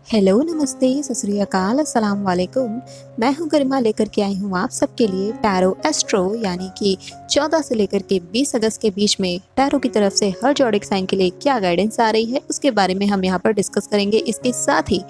Hello, नमस्ते, सत श्री अकाल, अस्सलाम वालेकुम। मैं हूं गरिमा, लेकर के आई हूं आप सबके लिए टैरो एस्ट्रो, यानी कि 14 से लेकर के 20 अगस्त के बीच में टैरो की तरफ से हर ज़ोडिएक साइन के लिए क्या गाइडेंस आ रही है उसके बारे में हम यहां पर डिस्कस करेंगे। इसके साथ ही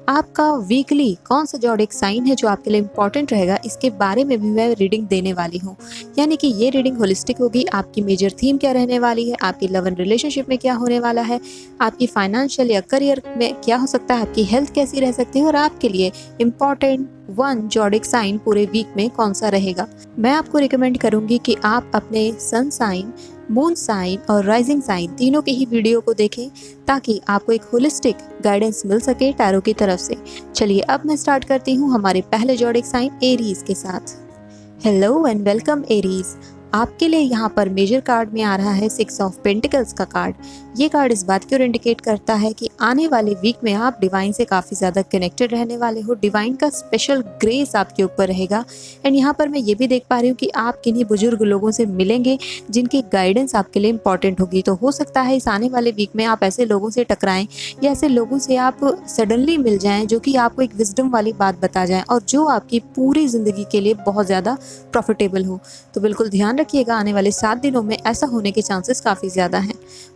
आपका वीकली कौन सा ज़ोडिएक साइन है जो आपके लिए इम्पॉर्टेंट रहेगा, इसके बारे में भी मैं रीडिंग देने वाली हूँ। यानी कि ये रीडिंग होलिस्टिक होगी। आपकी मेजर थीम क्या रहने वाली है, आपकी लव एंड रिलेशनशिप में क्या होने वाला है, आपकी फाइनेंशियल या करियर में क्या हो सकता है, आपकी हेल्थ कैसी रह सकती है और आपके लिए इम्पॉर्टेंट वन ज़ोडिएक साइन पूरे वीक में कौन सा रहेगा। मैं आपको रिकमेंड करूंगी कि आप अपने सन साइन, मून साइन और राइजिंग साइन तीनों के ही वीडियो को देखें ताकि आपको एक होलिस्टिक गाइडेंस मिल सके टैरो की तरफ से। चलिए अब मैं स्टार्ट करती हूँ हमारे पहले ज़ोडिएक साइन एरीज के साथ। Hello and welcome Aries. आपके लिए यहाँ पर मेजर कार्ड में आ रहा है 6 ऑफ पेंटिकल्स का कार्ड। ये कार्ड इस बात की ओर इंडिकेट करता है कि आने वाले वीक में आप डिवाइन से काफ़ी ज़्यादा कनेक्टेड रहने वाले हो। डिवाइन का स्पेशल ग्रेस आपके ऊपर रहेगा। एंड यहाँ पर मैं ये भी देख पा रही हूँ कि आप किन्हीं बुजुर्ग लोगों से मिलेंगे जिनकी गाइडेंस आपके लिए इंपॉर्टेंट होगी। तो हो सकता है इस आने वाले वीक में आप ऐसे लोगों से टकराएं या ऐसे लोगों से आप सडनली मिल जाएं जो कि आपको एक विजडम वाली बात बता जाएं और जो आपकी पूरी ज़िंदगी के लिए बहुत ज़्यादा प्रॉफिटेबल हो। तो बिल्कुल ध्यान रखिएगा, आने वाले 7 दिनों में ऐसा होने के चांसेस काफ़ी ज़्यादा हैं।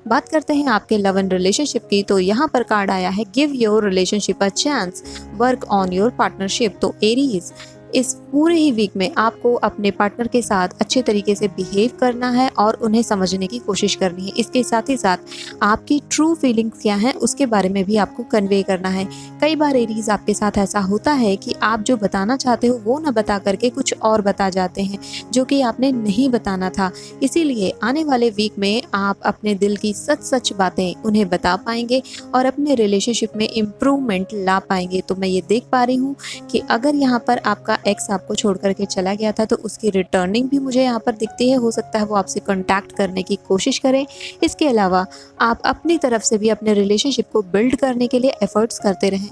बात करते हैं आपके लव एंड रिलेशनशिप की, तो यहाँ पर कार्ड आया है give your relationship a chance, work on your partnership. तो एरीज, इस पूरे ही वीक में आपको अपने पार्टनर के साथ अच्छे तरीके से बिहेव करना है और उन्हें समझने की कोशिश करनी है। इसके साथ ही साथ आपकी ट्रू फीलिंग्स क्या हैं उसके बारे में भी आपको कन्वे करना है। कई बार एरीज आपके साथ ऐसा होता है कि आप जो बताना चाहते हो वो ना बता करके कुछ और बता जाते हैं जो कि आपने नहीं बताना था। इसीलिए आने वाले वीक में आप अपने दिल की सच सच बातें उन्हें बता पाएंगे और अपने रिलेशनशिप में इम्प्रूवमेंट ला पाएंगे। तो मैं ये देख पा रही हूँ कि अगर यहाँ पर आपका एक्स आपको छोड़ करके चला गया था तो उसकी रिटर्निंग भी मुझे यहाँ पर दिखती है। हो सकता है वो आपसे कांटेक्ट करने की कोशिश करें। इसके अलावा आप अपनी तरफ से भी अपने रिलेशनशिप को बिल्ड करने के लिए एफर्ट्स करते रहें।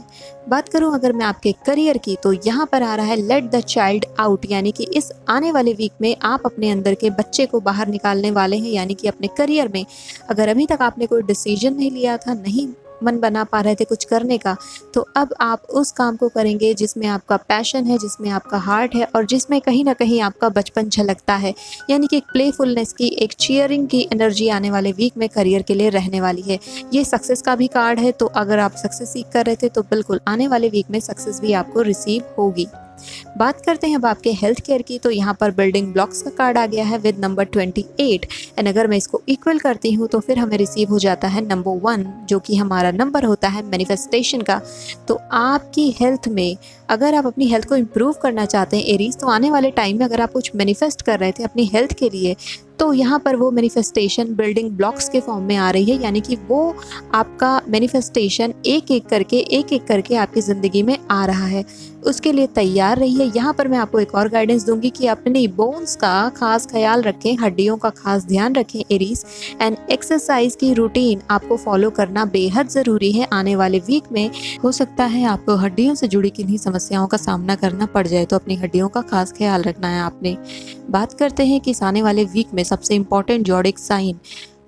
बात करूं अगर मैं आपके करियर की, तो यहाँ पर आ रहा है लेट द चाइल्ड आउट, यानी कि इस आने वाले वीक में आप अपने अंदर के बच्चे को बाहर निकालने वाले हैं। यानी कि अपने करियर में अगर अभी तक आपने कोई डिसीजन नहीं लिया था, नहीं मन बना पा रहे थे कुछ करने का, तो अब आप उस काम को करेंगे जिसमें आपका पैशन है, जिसमें आपका हार्ट है और जिसमें कहीं ना कहीं आपका बचपन झलकता है। यानी कि एक प्लेफुलनेस की, एक चीयरिंग की एनर्जी आने वाले वीक में करियर के लिए रहने वाली है। ये सक्सेस का भी कार्ड है, तो अगर आप सक्सेस सीख कर रहे थे तो बिल्कुल आने वाले वीक में सक्सेस भी आपको रिसीव होगी। बात करते हैं अब आपके हेल्थ केयर की, तो यहाँ पर बिल्डिंग ब्लॉक्स का कार्ड आ गया है विद नंबर 28। एंड अगर मैं इसको इक्वल करती हूँ तो फिर हमें रिसीव हो जाता है नंबर 1, जो कि हमारा नंबर होता है मैनिफेस्टेशन का। तो आपकी हेल्थ में अगर आप अपनी हेल्थ को इम्प्रूव करना चाहते हैं एरीज, तो आने वाले टाइम में अगर आप कुछ मैनिफेस्ट कर रहे थे अपनी हेल्थ के लिए, तो यहाँ पर वो मैनिफेस्टेशन बिल्डिंग ब्लॉक्स के फॉर्म में आ रही है। यानी कि वो आपका मैनिफेस्टेशन एक एक करके आपकी ज़िंदगी में आ रहा है। उसके लिए तैयार रहिए। यहाँ पर मैं आपको एक और गाइडेंस दूंगी कि अपनी बोन्स का खास ख्याल रखें, हड्डियों का खास ध्यान रखें एरीज। एंड एक्सरसाइज की रूटीन आपको फॉलो करना बेहद ज़रूरी है। आने वाले वीक में हो सकता है आपको हड्डियों से जुड़ी किन्हीं समस्याओं का सामना करना पड़ जाए, तो अपनी हड्डियों का खास ख्याल रखना है आपने। बात करते हैं कि इस आने वाले वीक में सबसे इम्पॉर्टेंट ज़ोडिएक साइन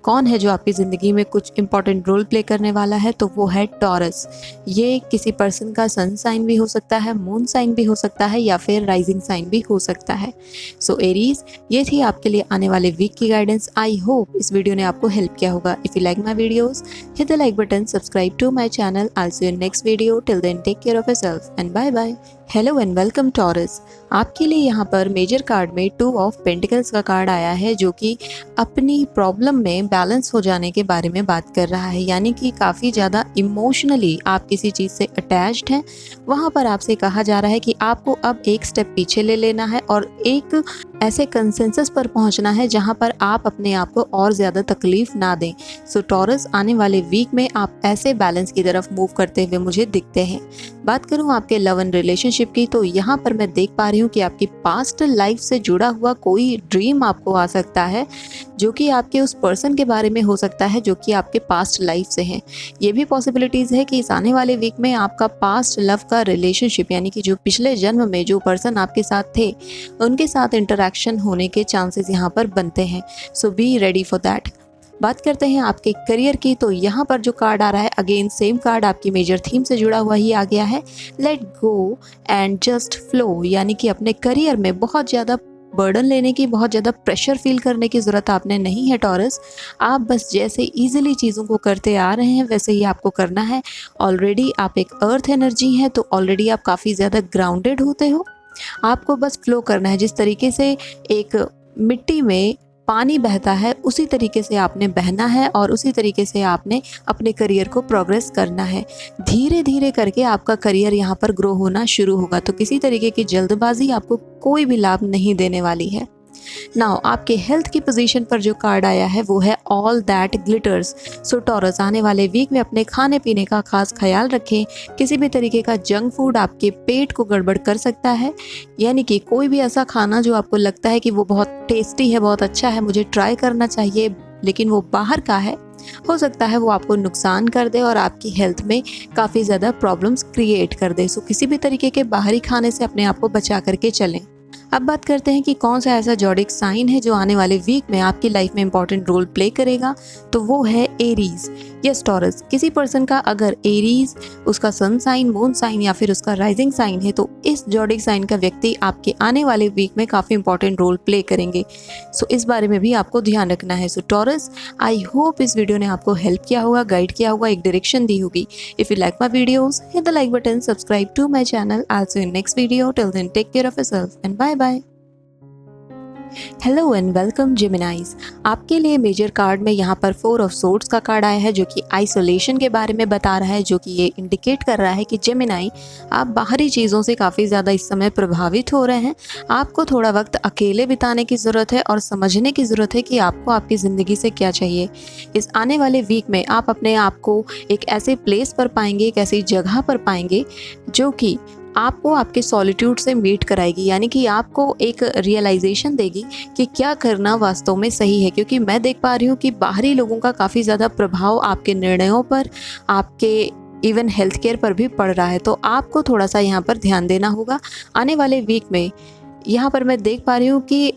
कौन है जो आपकी ज़िंदगी में कुछ इंपॉर्टेंट रोल प्ले करने वाला है, तो वो है टॉरस। ये किसी पर्सन का सन साइन भी हो सकता है, मून साइन भी हो सकता है या फिर राइजिंग साइन भी हो सकता है। सो एरीज, ये थी आपके लिए आने वाले वीक की गाइडेंस। आई होप इस वीडियो ने आपको हेल्प किया होगा। If you like my videos, hit the like button, subscribe to my channel. I see you in next video. Till then take care of yourself and bye bye. Hello and welcome Taurus. आपके लिए यहाँ पर major card में 2 of pentacles का card आया है, जो कि अपनी प्रॉब्लम में बैलेंस हो जाने के बारे में बात कर रहा है। यानी कि काफ़ी ज़्यादा इमोशनली आप किसी चीज़ से अटैच्ड हैं। वहाँ पर आपसे कहा जा रहा है कि आपको अब एक स्टेप पीछे ले लेना है और एक ऐसे कंसेंसस पर पहुँचना है जहाँ पर आप अपने आप को और ज़्यादा तकलीफ ना दें। सो टॉरस, आने वाले वीक में आप ऐसे बैलेंस की तरफ मूव करते हुए मुझे दिखते हैं। बात करूँ आपके लव एंड रिलेशनशिप की, तो यहाँ पर मैं देख पा रही हूँ कि आपकी पास्ट लाइफ से जुड़ा हुआ कोई ड्रीम आपको आ सकता है, जो कि आपके उस पर्सन के बारे में हो सकता है जो कि आपके पास्ट लाइफ से हैं। ये भी पॉसिबिलिटीज़ है कि इस आने वाले वीक में आपका पास्ट लव का रिलेशनशिप, यानी कि जो पिछले जन्म में जो पर्सन आपके साथ थे उनके साथ इंटरेक्शन होने के चांसेस यहाँ पर बनते हैं। So be ready for that. बात करते हैं आपके करियर की, तो यहाँ पर जो कार्ड आ रहा है, अगेन सेम कार्ड आपकी मेजर थीम से जुड़ा हुआ ही आ गया है, let go and just flow. यानी कि अपने करियर में बहुत ज़्यादा बर्डन लेने की, बहुत ज़्यादा प्रेशर फील करने की ज़रूरत आपने नहीं है टॉरस। आप बस जैसे इजीली चीज़ों को करते आ रहे हैं वैसे ही आपको करना है। ऑलरेडी आप एक अर्थ एनर्जी हैं, तो ऑलरेडी आप काफ़ी ज़्यादा ग्राउंडेड होते हो। आपको बस फ्लो करना है। जिस तरीके से एक मिट्टी में पानी बहता है उसी तरीके से आपने बहना है और उसी तरीके से आपने अपने करियर को प्रोग्रेस करना है। धीरे धीरे करके आपका करियर यहाँ पर ग्रो होना शुरू होगा, तो किसी तरीके की जल्दबाजी आपको कोई भी लाभ नहीं देने वाली है। नाउ आपके हेल्थ की पोजीशन पर जो कार्ड आया है वो है all that glitters. So taurus, आने वाले वीक में अपने खाने पीने का खास ख्याल रखें। किसी भी तरीके का जंक फूड आपके पेट को गड़बड़ कर सकता है। यानी कि कोई भी ऐसा खाना जो आपको लगता है कि वो बहुत टेस्टी है, बहुत अच्छा है, मुझे ट्राई करना चाहिए, लेकिन वो बाहर का है, हो सकता है वो आपको नुकसान कर दे और आपकी हेल्थ में काफ़ी ज़्यादा प्रॉब्लम्स क्रिएट कर दे। सो किसी भी तरीके के बाहरी खाने से अपने आप को बचा करके चलें। अब बात करते हैं कि कौन सा ऐसा ज़ोडिएक साइन है जो आने वाले वीक में आपकी लाइफ में इंपॉर्टेंट रोल प्ले करेगा, तो वो है एरीज। यस टॉरस, किसी पर्सन का अगर एरीज उसका सन साइन, मून साइन या फिर उसका राइजिंग साइन है, तो इस ज़ोडिएक साइन का व्यक्ति आपके आने वाले वीक में काफ़ी इंपॉर्टेंट रोल प्ले करेंगे। सो इस बारे में भी आपको ध्यान रखना है। सो टॉरस, आई होप इस वीडियो ने आपको हेल्प किया होगा, गाइड किया होगा, एक डायरेक्शन दी होगी। If you like my videos, hit the like button, subscribe to my channel. I will see you in next video. Till then take care of yourself and bye bye. Hello and welcome Geminis. आपके लिए major card में यहाँ पर 4 of swords का card आया है जो कि आइसोलेशन के बारे में बता रहा है, जो कि ये इंडिकेट कर रहा है कि जेमिनाई, आप बाहरी चीज़ों से काफ़ी ज़्यादा इस समय प्रभावित हो रहे हैं। आपको थोड़ा वक्त अकेले बिताने की ज़रूरत है और समझने की ज़रूरत है कि आपको आपकी ज़िंदगी से क्या चाहिए। इस आने वाले वीक में आप अपने आप को एक ऐसे प्लेस पर पाएंगे, एक ऐसी जगह पर पाएंगे जो कि आपको आपके सॉलिट्यूड से मीट कराएगी। यानी कि आपको एक रियलाइजेशन देगी कि क्या करना वास्तव में सही है। क्योंकि मैं देख पा रही हूँ कि बाहरी लोगों का काफ़ी ज़्यादा प्रभाव आपके निर्णयों पर, आपके इवन हेल्थ केयर पर भी पड़ रहा है। तो आपको थोड़ा सा यहाँ पर ध्यान देना होगा आने वाले वीक में। यहाँ पर मैं देख पा रही हूँ कि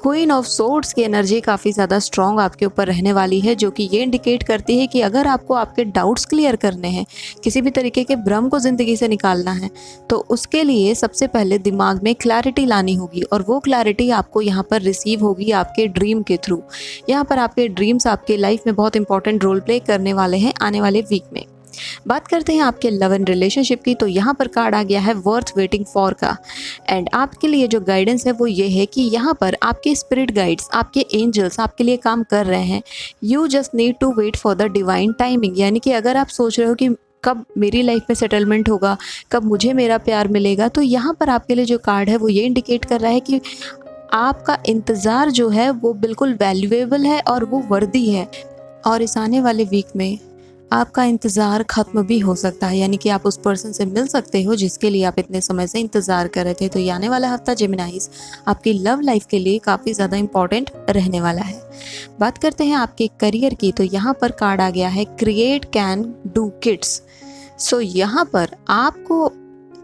क्वीन ऑफ सोर्ड्स की एनर्जी काफ़ी ज़्यादा स्ट्रॉन्ग आपके ऊपर रहने वाली है, जो कि ये इंडिकेट करती है कि अगर आपको आपके डाउट्स क्लियर करने हैं, किसी भी तरीके के भ्रम को ज़िंदगी से निकालना है, तो उसके लिए सबसे पहले दिमाग में क्लैरिटी लानी होगी। और वो क्लैरिटी आपको यहाँ पर रिसीव होगी आपके ड्रीम के थ्रू। यहाँ पर आपके ड्रीम्स आपके लाइफ में बहुत इंपॉर्टेंट रोल प्ले करने वाले हैं आने वाले वीक में। बात करते हैं आपके लव एंड रिलेशनशिप की, तो यहाँ पर कार्ड आ गया है वर्थ वेटिंग फॉर का। एंड आपके लिए जो गाइडेंस है वो ये है कि यहाँ पर आपके स्पिरिट गाइड्स, आपके एंजल्स आपके लिए काम कर रहे हैं। You just need to wait for the divine timing. यानी कि अगर आप सोच रहे हो कि कब मेरी लाइफ में सेटलमेंट होगा, कब मुझे मेरा प्यार मिलेगा, तो यहाँ पर आपके लिए जो कार्ड है वो ये इंडिकेट कर रहा है कि आपका इंतज़ार जो है वो बिल्कुल वैल्यूएबल है और वो वर्दी है। और इस आने वाले वीक में आपका इंतज़ार ख़त्म भी हो सकता है। यानी कि आप उस पर्सन से मिल सकते हो जिसके लिए आप इतने समय से इंतज़ार कर रहे थे। तो ये आने वाला हफ्ता जेमिनाइज आपकी लव लाइफ के लिए काफ़ी ज़्यादा इम्पॉर्टेंट रहने वाला है। बात करते हैं आपके करियर की, तो यहाँ पर कार्ड आ गया है क्रिएट कैन डू किड्स। सो यहाँ पर आपको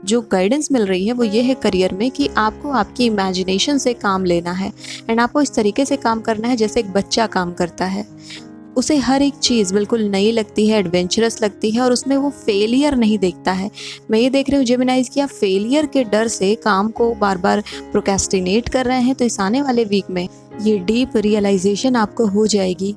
जो गाइडेंस मिल रही है वो ये है करियर में कि आपको आपकी इमेजिनेशन से काम लेना है। एंड आपको इस तरीके से काम करना है जैसे एक बच्चा काम करता है। उसे हर एक चीज़ बिल्कुल नई लगती है, एडवेंचरस लगती है और उसमें वो फेलियर नहीं देखता है। मैं ये देख रही हूँ जेमिनाइज कि आप फेलियर के डर से काम को बार बार प्रोक्रेस्टिनेट कर रहे हैं। तो इस आने वाले वीक में ये डीप रियलाइजेशन आपको हो जाएगी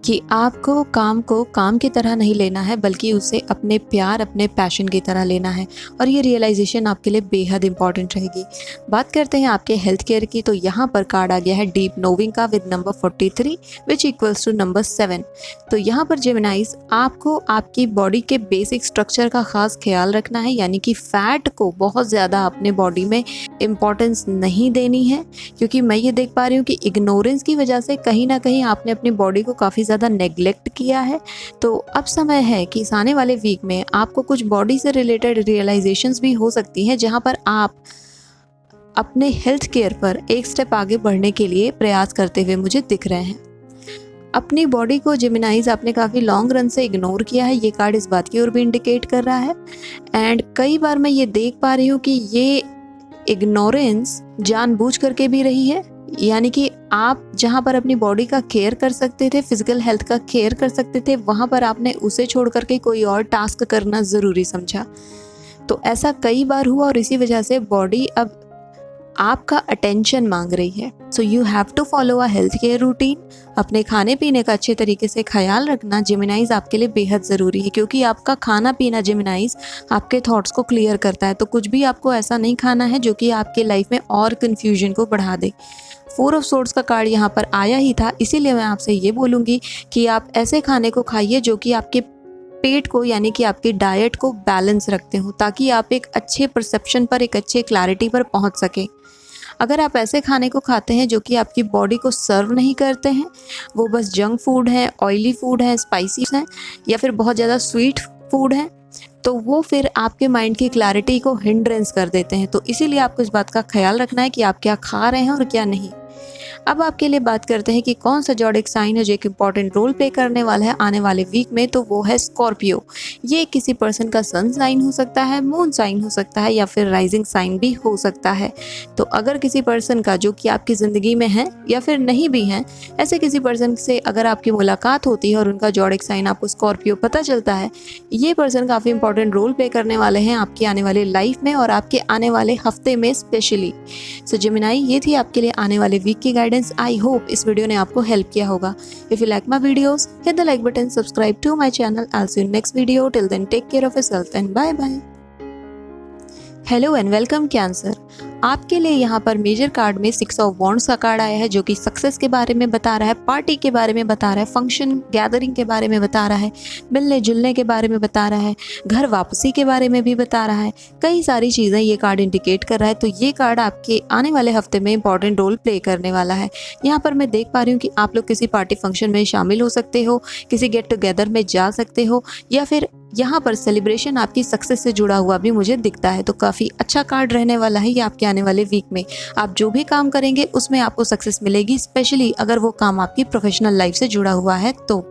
कि आपको काम को काम की तरह नहीं लेना है, बल्कि उसे अपने प्यार, अपने पैशन की तरह लेना है। और ये रियलाइजेशन आपके लिए बेहद इंपॉर्टेंट रहेगी। बात करते हैं आपके हेल्थ केयर की, तो यहाँ पर कार्ड आ गया है डीप नोविंग का with number 43 which equals to number 7। तो यहाँ पर जेमिनाइज आपको आपकी बॉडी के बेसिक स्ट्रक्चर का खास ख्याल रखना है। यानी कि फैट को बहुत ज़्यादा अपने बॉडी में इम्पॉर्टेंस नहीं देनी है, क्योंकि मैं ये देख पा रही हूँ कि इग्नोरेंस की वजह से कहीं ना कहीं आपने अपनी बॉडी को काफ़ी ज़्यादा नेग्लेक्ट किया है। तो अब समय है कि इस आने वाले वीक में आपको कुछ बॉडी से रिलेटेड रियलाइजेशंस भी हो सकती हैं, जहां पर आप अपने हेल्थ केयर पर एक स्टेप आगे बढ़ने के लिए प्रयास करते हुए मुझे दिख रहे हैं। अपनी बॉडी को जेमिनाइज आपने काफ़ी लॉन्ग रन से इग्नोर किया है, ये कार्ड इस बात की ओर भी इंडिकेट कर रहा है। एंड कई बार मैं ये देख पा रही हूँ कि ये इग्नोरेंस जानबूझ करके भी रही है यानी कि आप जहाँ पर अपनी बॉडी का केयर कर सकते थे, फिजिकल हेल्थ का केयर कर सकते थे, वहाँ पर आपने उसे छोड़ करके कोई और टास्क करना ज़रूरी समझा। तो ऐसा कई बार हुआ और इसी वजह से बॉडी अब आपका अटेंशन मांग रही है। So you have to follow a health care routine. अपने खाने पीने का अच्छे तरीके से ख्याल रखना जेमिनाइज आपके लिए बेहद ज़रूरी है, क्योंकि आपका खाना पीना जेमिनाइज आपके थॉट्स को क्लियर करता है। तो कुछ भी आपको ऐसा नहीं खाना है जो कि आपके लाइफ में और कन्फ्यूजन को बढ़ा दे। 4 ऑफ सोर्ड्स का कार्ड यहाँ पर आया ही था, इसीलिए मैं आपसे ये बोलूँगी कि आप ऐसे खाने को खाइए जो कि आपके पेट को यानी कि आपकी डाइट को बैलेंस रखते हो, ताकि आप एक अच्छे परसेप्शन पर, एक अच्छे क्लैरिटी पर पहुंच सकें। अगर आप ऐसे खाने को खाते हैं जो कि आपकी बॉडी को सर्व नहीं करते हैं, वो बस जंक फूड है, ऑयली फूड है, स्पाइसी है या फिर बहुत ज़्यादा स्वीट फूड है, तो वो फिर आपके माइंड की क्लैरिटी को हिंड्रेंस कर देते हैं। तो इसीलिए आपको इस बात का ख्याल रखना है कि आप क्या खा रहे हैं और क्या नहीं। अब आपके लिए बात करते हैं कि कौन सा ज़ोडिएक साइन है जो एक इम्पॉर्टेंट रोल प्ले करने वाला है आने वाले वीक में, तो वो है स्कॉर्पियो। ये किसी पर्सन का सन साइन हो सकता है, मून साइन हो सकता है या फिर राइजिंग साइन भी हो सकता है। तो अगर किसी पर्सन का जो कि आपकी ज़िंदगी में है या फिर नहीं भी है, ऐसे किसी पर्सन से अगर आपकी मुलाकात होती है और उनका ज़ोडिएक साइन आपको स्कॉर्पियो पता चलता है, ये पर्सन काफ़ी इंपॉर्टेंट रोल प्ले करने वाले हैं आपकी आने वाले लाइफ में और आपके आने वाले हफ्ते में स्पेशली। सो जेमिनाई, ये थी आपके लिए आने वाले वीक की गाइडेंस। आई होप इस वीडियो ने आपको हेल्प किया होगा। If you like my videos, hit the like button, subscribe to my channel. I will see you next video. Till then take care of yourself and bye bye. Hello and welcome Cancer. आपके लिए यहाँ पर major card में 6 of wands का card आया है जो कि सक्सेस के बारे में बता रहा है, पार्टी के बारे में बता रहा है, फंक्शन गैदरिंग के बारे में बता रहा है, मिलने जुलने के बारे में बता रहा है, घर वापसी के बारे में भी बता रहा है। कई सारी चीज़ें ये कार्ड इंडिकेट कर रहा है। तो ये कार्ड आपके आने वाले हफ्ते में इंपॉर्टेंट रोल प्ले करने वाला है। यहाँ पर मैं देख पा रही हूँ कि आप लोग किसी पार्टी फंक्शन में शामिल हो सकते हो, किसी गेट टुगेदर में जा सकते हो, या फिर यहाँ पर सेलिब्रेशन आपकी सक्सेस से जुड़ा हुआ भी मुझे दिखता है। तो काफ़ी अच्छा कार्ड रहने वाला है ये आपके आने वाले वीक में। आप जो भी काम करेंगे उसमें आपको सक्सेस मिलेगी, स्पेशली अगर वो काम आपकी प्रोफेशनल लाइफ से जुड़ा हुआ है। तो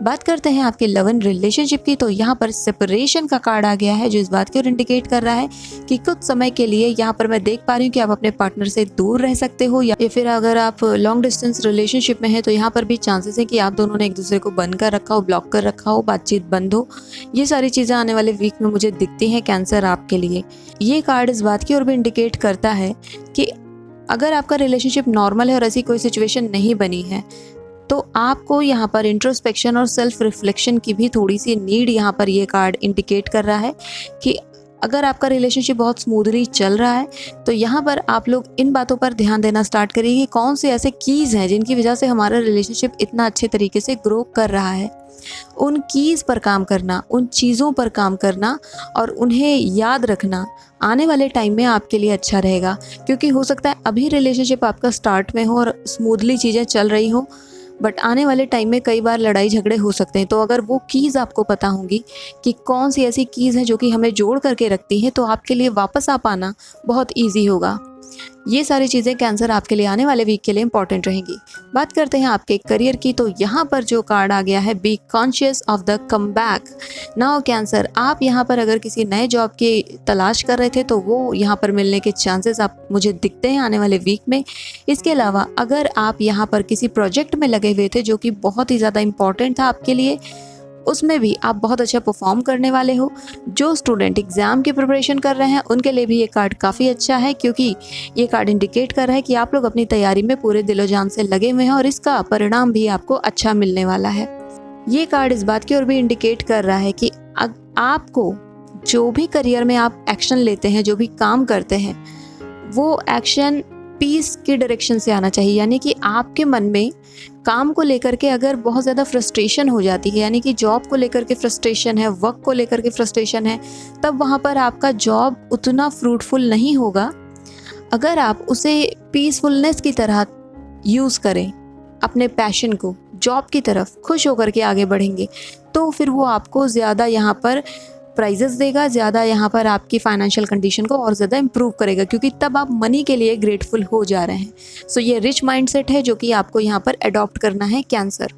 बात करते हैं आपके लव एंड रिलेशनशिप की। तो यहाँ पर सेपरेशन का कार्ड आ गया है जो इस बात की ओर इंडिकेट कर रहा है कि कुछ समय के लिए यहाँ पर मैं देख पा रही हूँ कि आप अपने पार्टनर से दूर रह सकते हो, या फिर अगर आप लॉन्ग डिस्टेंस रिलेशनशिप में हैं तो यहाँ पर भी चांसेस है कि आप दोनों ने एक दूसरे को बंद कर रखा हो, ब्लॉक कर रखा हो, बातचीत बंद हो। ये सारी चीज़ें आने वाले वीक में मुझे दिखती हैं कैंसर आपके लिए। ये कार्ड इस बात की ओर भी इंडिकेट करता है कि अगर आपका रिलेशनशिप नॉर्मल है और ऐसी कोई सिचुएशन नहीं बनी है, तो आपको यहाँ पर इंट्रोस्पेक्शन और सेल्फ रिफ्लेक्शन की भी थोड़ी सी नीड यहाँ पर ये कार्ड इंडिकेट कर रहा है कि अगर आपका रिलेशनशिप बहुत स्मूथली चल रहा है तो यहाँ पर आप लोग इन बातों पर ध्यान देना स्टार्ट करिए कि कौन से ऐसे कीज़ हैं जिनकी वजह से हमारा रिलेशनशिप इतना अच्छे तरीके से ग्रो कर रहा है। उन कीज़ पर काम करना, उन चीज़ों पर काम करना और उन्हें याद रखना आने वाले टाइम में आपके लिए अच्छा रहेगा, क्योंकि हो सकता है अभी रिलेशनशिप आपका स्टार्ट में हो और स्मूथली चीज़ें चल रही हो, बट आने वाले टाइम में कई बार लड़ाई झगड़े हो सकते हैं। तो अगर वो कीज़ आपको पता होंगी कि कौन सी ऐसी कीज़ है जो कि हमें जोड़ करके रखती हैं, तो आपके लिए वापस आ पाना बहुत ईजी होगा। ये सारी चीज़ें कैंसर आपके लिए आने वाले वीक के लिए इंपॉर्टेंट रहेंगी। बात करते हैं आपके करियर की। तो यहाँ पर जो कार्ड आ गया है, be conscious of the comeback. Now cancer, आप यहाँ पर अगर किसी नए जॉब की तलाश कर रहे थे तो वो यहाँ पर मिलने के चांसेस आप मुझे दिखते हैं आने वाले वीक में। इसके अलावा अगर आप यहाँ पर किसी प्रोजेक्ट में लगे हुए थे जो कि बहुत ही ज़्यादा इंपॉर्टेंट था आपके लिए, उसमें भी आप बहुत अच्छा परफॉर्म करने वाले हो। जो स्टूडेंट एग्ज़ाम की प्रिपरेशन कर रहे हैं उनके लिए भी ये कार्ड काफ़ी अच्छा है, क्योंकि ये कार्ड इंडिकेट कर रहा है कि आप लोग अपनी तैयारी में पूरे दिलो जान से लगे हुए हैं और इसका परिणाम भी आपको अच्छा मिलने वाला है। ये कार्ड इस बात की ओर भी इंडिकेट कर रहा है कि आपको जो भी करियर में आप एक्शन लेते हैं, जो भी काम करते हैं, वो एक्शन पीस की डायरेक्शन से आना चाहिए। यानी कि आपके मन में काम को लेकर के अगर बहुत ज़्यादा फ्रस्ट्रेशन हो जाती है, यानी कि जॉब को लेकर के फ्रस्ट्रेशन है, वर्क को लेकर के फ्रस्ट्रेशन है, तब वहाँ पर आपका जॉब उतना फ्रूटफुल नहीं होगा। अगर आप उसे पीसफुलनेस की तरह यूज़ करें, अपने पैशन को जॉब की तरफ खुश होकर के आगे बढ़ेंगे, तो फिर वो आपको ज़्यादा यहाँ पर प्राइजेस देगा, ज़्यादा यहाँ पर आपकी फाइनेंशियल कंडीशन को और ज़्यादा इम्प्रूव करेगा, क्योंकि तब आप मनी के लिए ग्रेटफुल हो जा रहे हैं। सो ये रिच माइंडसेट है जो कि आपको यहाँ पर अडॉप्ट करना है कैंसर।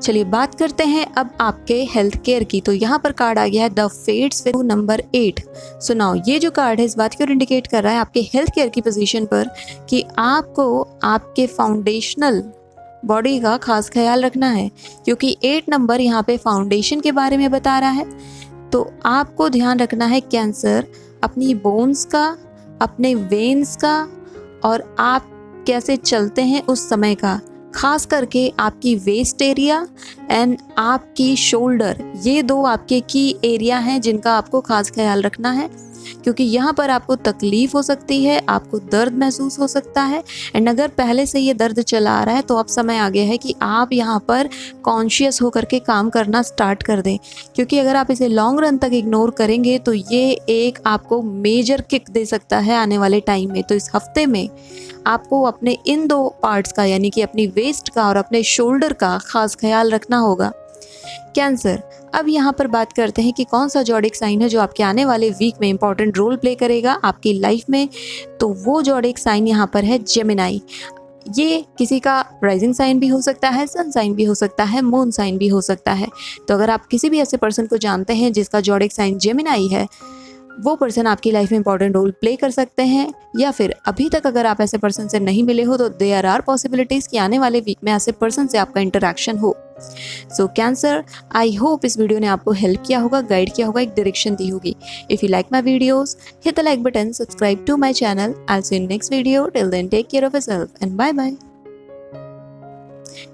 चलिए बात करते हैं अब आपके हेल्थ केयर की। तो यहाँ पर कार्ड आ गया है the fates with number 8। So now ये जो कार्ड है इस बात की ओर इंडिकेट कर रहा है आपके हेल्थ केयर की पोजीशन पर कि आपको आपके फाउंडेशनल बॉडी का खास ख्याल रखना है, क्योंकि 8 नंबर यहाँ पे फाउंडेशन के बारे में बता रहा है। तो आपको ध्यान रखना है कैंसर, अपनी बोन्स का, अपने वेन्स का, और आप कैसे चलते हैं उस समय का, खास करके आपकी वेस्ट एरिया एंड आपकी शोल्डर, ये 2 आपके की एरिया हैं जिनका आपको खास ख्याल रखना है, क्योंकि यहाँ पर आपको तकलीफ़ हो सकती है, आपको दर्द महसूस हो सकता है। एंड अगर पहले से ये दर्द चला आ रहा है तो अब समय आ गया है कि आप यहाँ पर कॉन्शियस होकर के काम करना स्टार्ट कर दें, क्योंकि अगर आप इसे लॉन्ग रन तक इग्नोर करेंगे तो ये एक आपको मेजर किक दे सकता है आने वाले टाइम में। तो इस हफ्ते में आपको अपने इन 2 पार्ट्स का, यानी कि अपनी वेस्ट का और अपने शोल्डर का खास ख्याल रखना होगा। कैंसर, अब यहाँ पर बात करते हैं कि कौन सा ज़ोडिएक साइन है जो आपके आने वाले वीक में इंपॉर्टेंट रोल प्ले करेगा आपकी लाइफ में। तो वो ज़ोडिएक साइन यहाँ पर है जेमिनी। ये किसी का राइजिंग साइन भी हो सकता है, सन साइन भी हो सकता है, मून साइन भी हो सकता है। तो अगर आप किसी भी ऐसे पर्सन को जानते हैं जिसका ज़ोडिएक साइन जेमिनी है, वो पर्सन आपकी लाइफ में इंपॉर्टेंट रोल प्ले कर सकते हैं। या फिर अभी तक अगर आप ऐसे पर्सन से नहीं मिले हो तो देयर आर पॉसिबिलिटीज़ कि आने वाले वीक में ऐसे पर्सन से आपका इंटरेक्शन हो। सो कैंसर, आई होप इस वीडियो ने आपको हेल्प किया होगा, गाइड किया होगा, एक डायरेक्शन दी होगी। If you like my videos, hit the like button, subscribe to my channel. I will see you in next video. Till then take care of yourself and bye bye.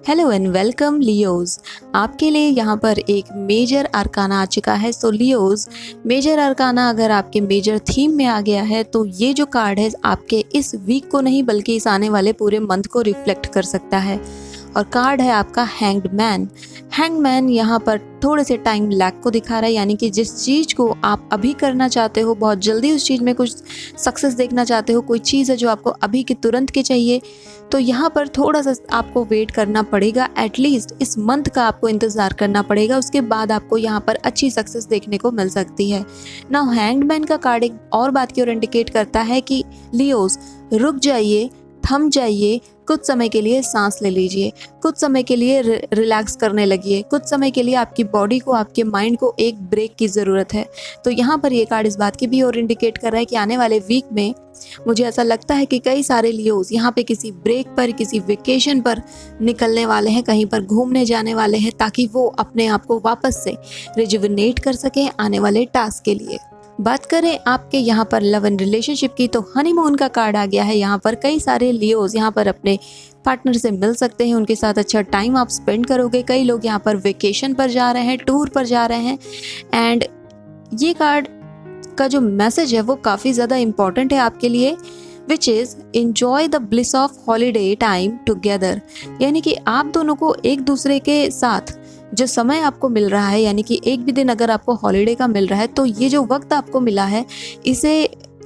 Hello and welcome Leos. आपके लिए यहाँ पर एक major arcana आ चुका है। सो Leos, major arcana अगर आपके मेजर थीम में आ गया है तो ये जो कार्ड है आपके इस वीक को नहीं बल्कि इस आने वाले पूरे मंथ को रिफ्लेक्ट कर सकता है। और कार्ड है आपका हैंग्ड मैन। हैंग्ड मैन यहाँ पर थोड़े से टाइम लैग को दिखा रहा है, यानी कि जिस चीज़ को आप अभी करना चाहते हो, बहुत जल्दी उस चीज़ में कुछ सक्सेस देखना चाहते हो, कोई चीज़ है जो आपको अभी की तुरंत की चाहिए, तो यहाँ पर थोड़ा सा आपको वेट करना पड़ेगा। एटलीस्ट इस मंथ का आपको इंतज़ार करना पड़ेगा, उसके बाद आपको यहाँ पर अच्छी सक्सेस देखने को मिल सकती है। नाउ हैंग्ड मैन का कार्ड एक और बात की ओर इंडिकेट करता है कि लियोज, रुक जाइए, थम जाइए, कुछ समय के लिए सांस ले लीजिए, कुछ समय के लिए रिलैक्स करने लगिए, कुछ समय के लिए आपकी बॉडी को, आपके माइंड को एक ब्रेक की ज़रूरत है। तो यहाँ पर ये कार्ड इस बात की भी और इंडिकेट कर रहा है कि आने वाले वीक में मुझे ऐसा लगता है कि कई सारे लियोज यहाँ पे किसी ब्रेक पर, किसी वेकेशन पर निकलने वाले हैं, कहीं पर घूमने जाने वाले हैं, ताकि वो अपने आप को वापस से रिजुविनेट कर सकें आने वाले टास्क के लिए। बात करें आपके यहाँ पर लव एंड रिलेशनशिप की, तो हनीमून का कार्ड आ गया है। यहाँ पर कई सारे लियोज यहाँ पर अपने पार्टनर से मिल सकते हैं, उनके साथ अच्छा टाइम आप स्पेंड करोगे। कई लोग यहाँ पर वेकेशन पर जा रहे हैं, टूर पर जा रहे हैं। एंड ये कार्ड का जो मैसेज है वो काफ़ी ज़्यादा इम्पॉर्टेंट है आपके लिए, which is enjoy the bliss of holiday time together. यानी कि आप दोनों को एक दूसरे के साथ जो समय आपको मिल रहा है, यानी कि एक भी दिन अगर आपको हॉलीडे का मिल रहा है, तो ये जो वक्त आपको मिला है इसे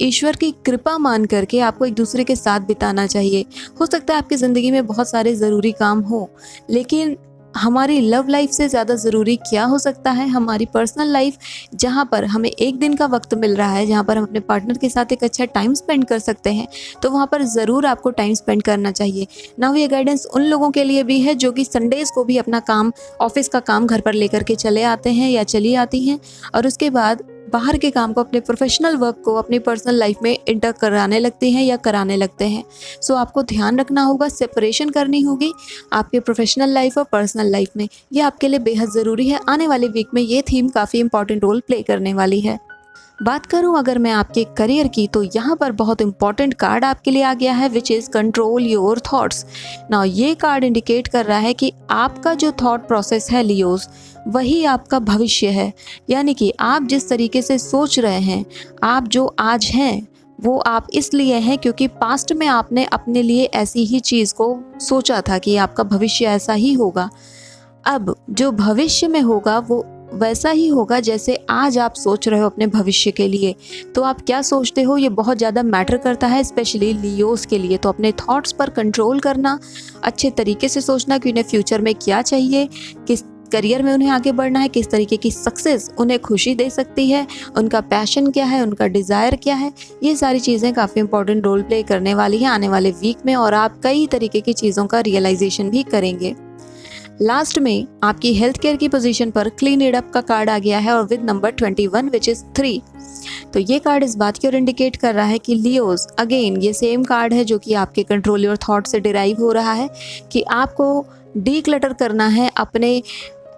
ईश्वर की कृपा मान करके आपको एक दूसरे के साथ बिताना चाहिए। हो सकता है आपकी ज़िंदगी में बहुत सारे ज़रूरी काम हो, लेकिन हमारी लव लाइफ से ज़्यादा ज़रूरी क्या हो सकता है? हमारी पर्सनल लाइफ, जहाँ पर हमें एक दिन का वक्त मिल रहा है, जहाँ पर हम अपने पार्टनर के साथ एक अच्छा टाइम स्पेंड कर सकते हैं, तो वहाँ पर ज़रूर आपको टाइम स्पेंड करना चाहिए। नाउ ये गाइडेंस उन लोगों के लिए भी है जो कि संडेज़ को भी अपना काम, ऑफिस का काम घर पर लेकर के चले आते हैं या चली आती हैं, और उसके बाद बाहर के काम को, अपने प्रोफेशनल वर्क को अपनी पर्सनल लाइफ में इंटर कराने लगते हैं या कराने लगते हैं। सो आपको ध्यान रखना होगा, सेपरेशन करनी होगी आपके प्रोफेशनल लाइफ और पर्सनल लाइफ में। ये आपके लिए बेहद ज़रूरी है। आने वाले वीक में ये थीम काफ़ी इंपॉर्टेंट रोल प्ले करने वाली है। बात करूं अगर मैं आपके करियर की, तो यहाँ पर बहुत इंपॉर्टेंट कार्ड आपके लिए आ गया है, which is control your thoughts. Now ये कार्ड इंडिकेट कर रहा है कि आपका जो थॉट प्रोसेस है लियोज, वही आपका भविष्य है। यानी कि आप जिस तरीके से सोच रहे हैं, आप जो आज हैं, वो आप इसलिए हैं क्योंकि पास्ट में आपने अपने लिए ऐसी ही चीज़ को सोचा था कि आपका भविष्य ऐसा ही होगा। अब जो भविष्य में होगा वो वैसा ही होगा जैसे आज आप सोच रहे हो अपने भविष्य के लिए। तो आप क्या सोचते हो ये बहुत ज़्यादा मैटर करता है, स्पेशली लियोस के लिए। तो अपने थॉट्स पर कंट्रोल करना, अच्छे तरीके से सोचना कि उन्हें फ्यूचर में क्या चाहिए, किस करियर में उन्हें आगे बढ़ना है, किस तरीके की सक्सेस उन्हें खुशी दे सकती है, उनका पैशन क्या है, उनका डिज़ायर क्या है, ये सारी चीज़ें काफ़ी इंपॉर्टेंट रोल प्ले करने वाली हैं आने वाले वीक में, और आप कई तरीके की चीज़ों का रियलाइजेशन भी करेंगे। लास्ट में आपकी हेल्थ केयर की पोजीशन पर क्लीन इट अप का कार्ड आ गया है और विद नंबर 21 विच इज़ 3। तो ये कार्ड इस बात की ओर इंडिकेट कर रहा है कि लियोज, अगेन ये सेम कार्ड है जो कि आपके कंट्रोल योर थॉट से डिराइव हो रहा है कि आपको डीक्लटर करना है अपने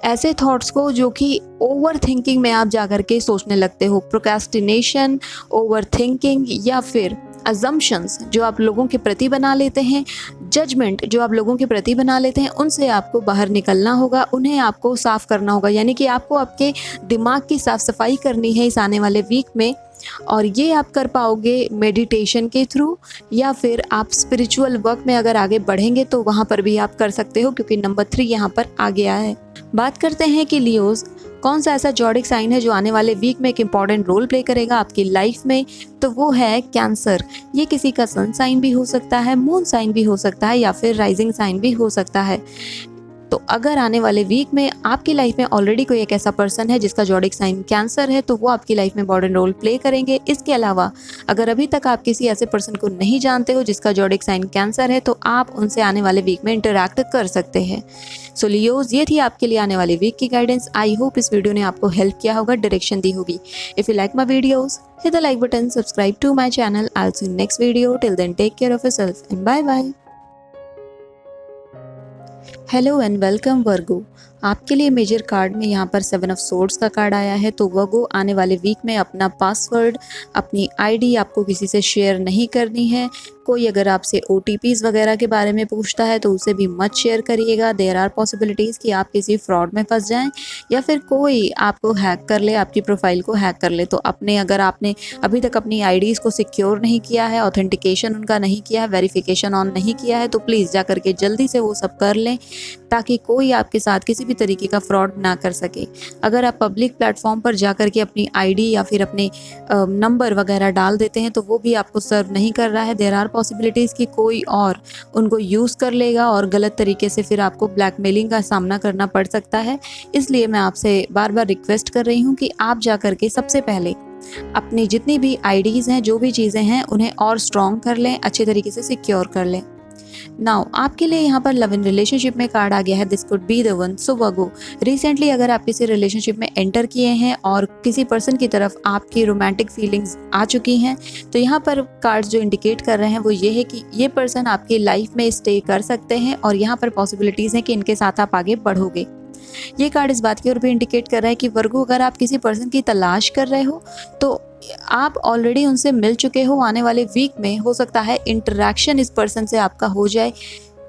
ऐसे थॉट्स को जो कि ओवर थिंकिंग में आप जा कर के सोचने लगते हो, प्रोक्रेस्टिनेशन, ओवर थिंकिंग, या फिर अजम्पशंस जो आप लोगों के प्रति बना लेते हैं, जजमेंट जो आप लोगों के प्रति बना लेते हैं, उनसे आपको बाहर निकलना होगा, उन्हें आपको साफ़ करना होगा। यानी कि आपको आपके दिमाग की साफ़ सफाई करनी है इस आने वाले वीक में, और ये आप कर पाओगे मेडिटेशन के थ्रू, या फिर आप स्पिरिचुअल वर्क में अगर आगे बढ़ेंगे तो वहाँ पर भी आप कर सकते हो, क्योंकि नंबर 3 यहाँ पर आ गया है। बात करते हैं कि लियोज कौन सा ऐसा जॉडिक साइन है जो आने वाले वीक में एक इंपॉर्टेंट रोल प्ले करेगा आपकी लाइफ में, तो वो है कैंसर। ये किसी का सन साइन भी हो सकता है, मून साइन भी हो सकता है, या फिर राइजिंग साइन भी हो सकता है। तो अगर आने वाले वीक में आपकी लाइफ में ऑलरेडी कोई एक ऐसा पर्सन है जिसका जॉडिक साइन कैंसर है, तो वो आपकी लाइफ में इंपॉर्टेंट रोल प्ले करेंगे। इसके अलावा अगर अभी तक आप किसी ऐसे पर्सन को नहीं जानते हो जिसका जॉडिक साइन कैंसर है, तो आप उनसे आने वाले वीक में इंटरैक्ट कर सकते हैं। सो लियोज, ये थी आपके लिए आने वाले वीक की गाइडेंस। आई होप इस वीडियो ने आपको हेल्प किया होगा, डायरेक्शन दी होगी। If you like my videos, hit the like button, subscribe to my channel. I'll see you next video. Till then, take care of yourself and bye bye. Hello and welcome Virgo. आपके लिए major card में यहाँ पर 7 of swords का card आया है। तो वर्गो, आने वाले वीक में अपना पासवर्ड, अपनी आईडी आपको किसी से शेयर नहीं करनी है। कोई अगर आपसे OTPs वगैरह के बारे में पूछता है तो उसे भी मत शेयर करिएगा। देयर आर पॉसिबिलिटीज़ कि आप किसी फ्रॉड में फंस जाएं, या फिर कोई आपको हैक कर ले, आपकी प्रोफाइल को हैक कर ले। तो अगर आपने अभी तक अपनी आईडीज़ को सिक्योर नहीं किया है, ऑथेंटिकेशन उनका नहीं किया है, वेरिफिकेशन ऑन नहीं किया है, तो प्लीज़ जा करके जल्दी से वो सब कर लें, ताकि कोई आपके साथ किसी भी तरीके का फ्रॉड ना कर सके। अगर आप पब्लिक प्लेटफॉर्म पर जा करके अपनी आईडी या फिर अपने नंबर वगैरह डाल देते हैं, तो वो भी आपको सर्व नहीं कर रहा है। देयर आर पॉसिबिलिटीज़ कि कोई और उनको यूज़ कर लेगा और गलत तरीके से फिर आपको ब्लैकमेलिंग का सामना करना पड़ सकता है। इसलिए मैं आपसे बार बार रिक्वेस्ट कर रही हूँ कि आप जा करके सबसे पहले अपनी जितनी भी आईडीज़ हैं, जो भी चीज़ें हैं, उन्हें और स्ट्रॉन्ग कर लें, अच्छे तरीके से सिक्योर कर लें। नाउ आपके लिए यहाँ पर लव इन रिलेशनशिप में कार्ड आ गया है, this could be the one. So Virgo, recently अगर आप किसी रिलेशनशिप में एंटर किए हैं और किसी पर्सन की तरफ आपकी रोमांटिक फीलिंग्स आ चुकी हैं, तो यहाँ पर कार्ड्स जो इंडिकेट कर रहे हैं वो ये है कि ये पर्सन आपकी लाइफ में स्टे कर सकते हैं, और यहाँ पर पॉसिबिलिटीज़ हैं कि इनके साथ आप आगे बढ़ोगे। ये कार्ड इस बात की ओर भी इंडिकेट कर रहा है कि वर्गो, अगर आप किसी पर्सन की तलाश कर रहे हो तो आप ऑलरेडी उनसे मिल चुके हो। आने वाले वीक में हो सकता है इंटरेक्शन इस पर्सन से आपका हो जाए।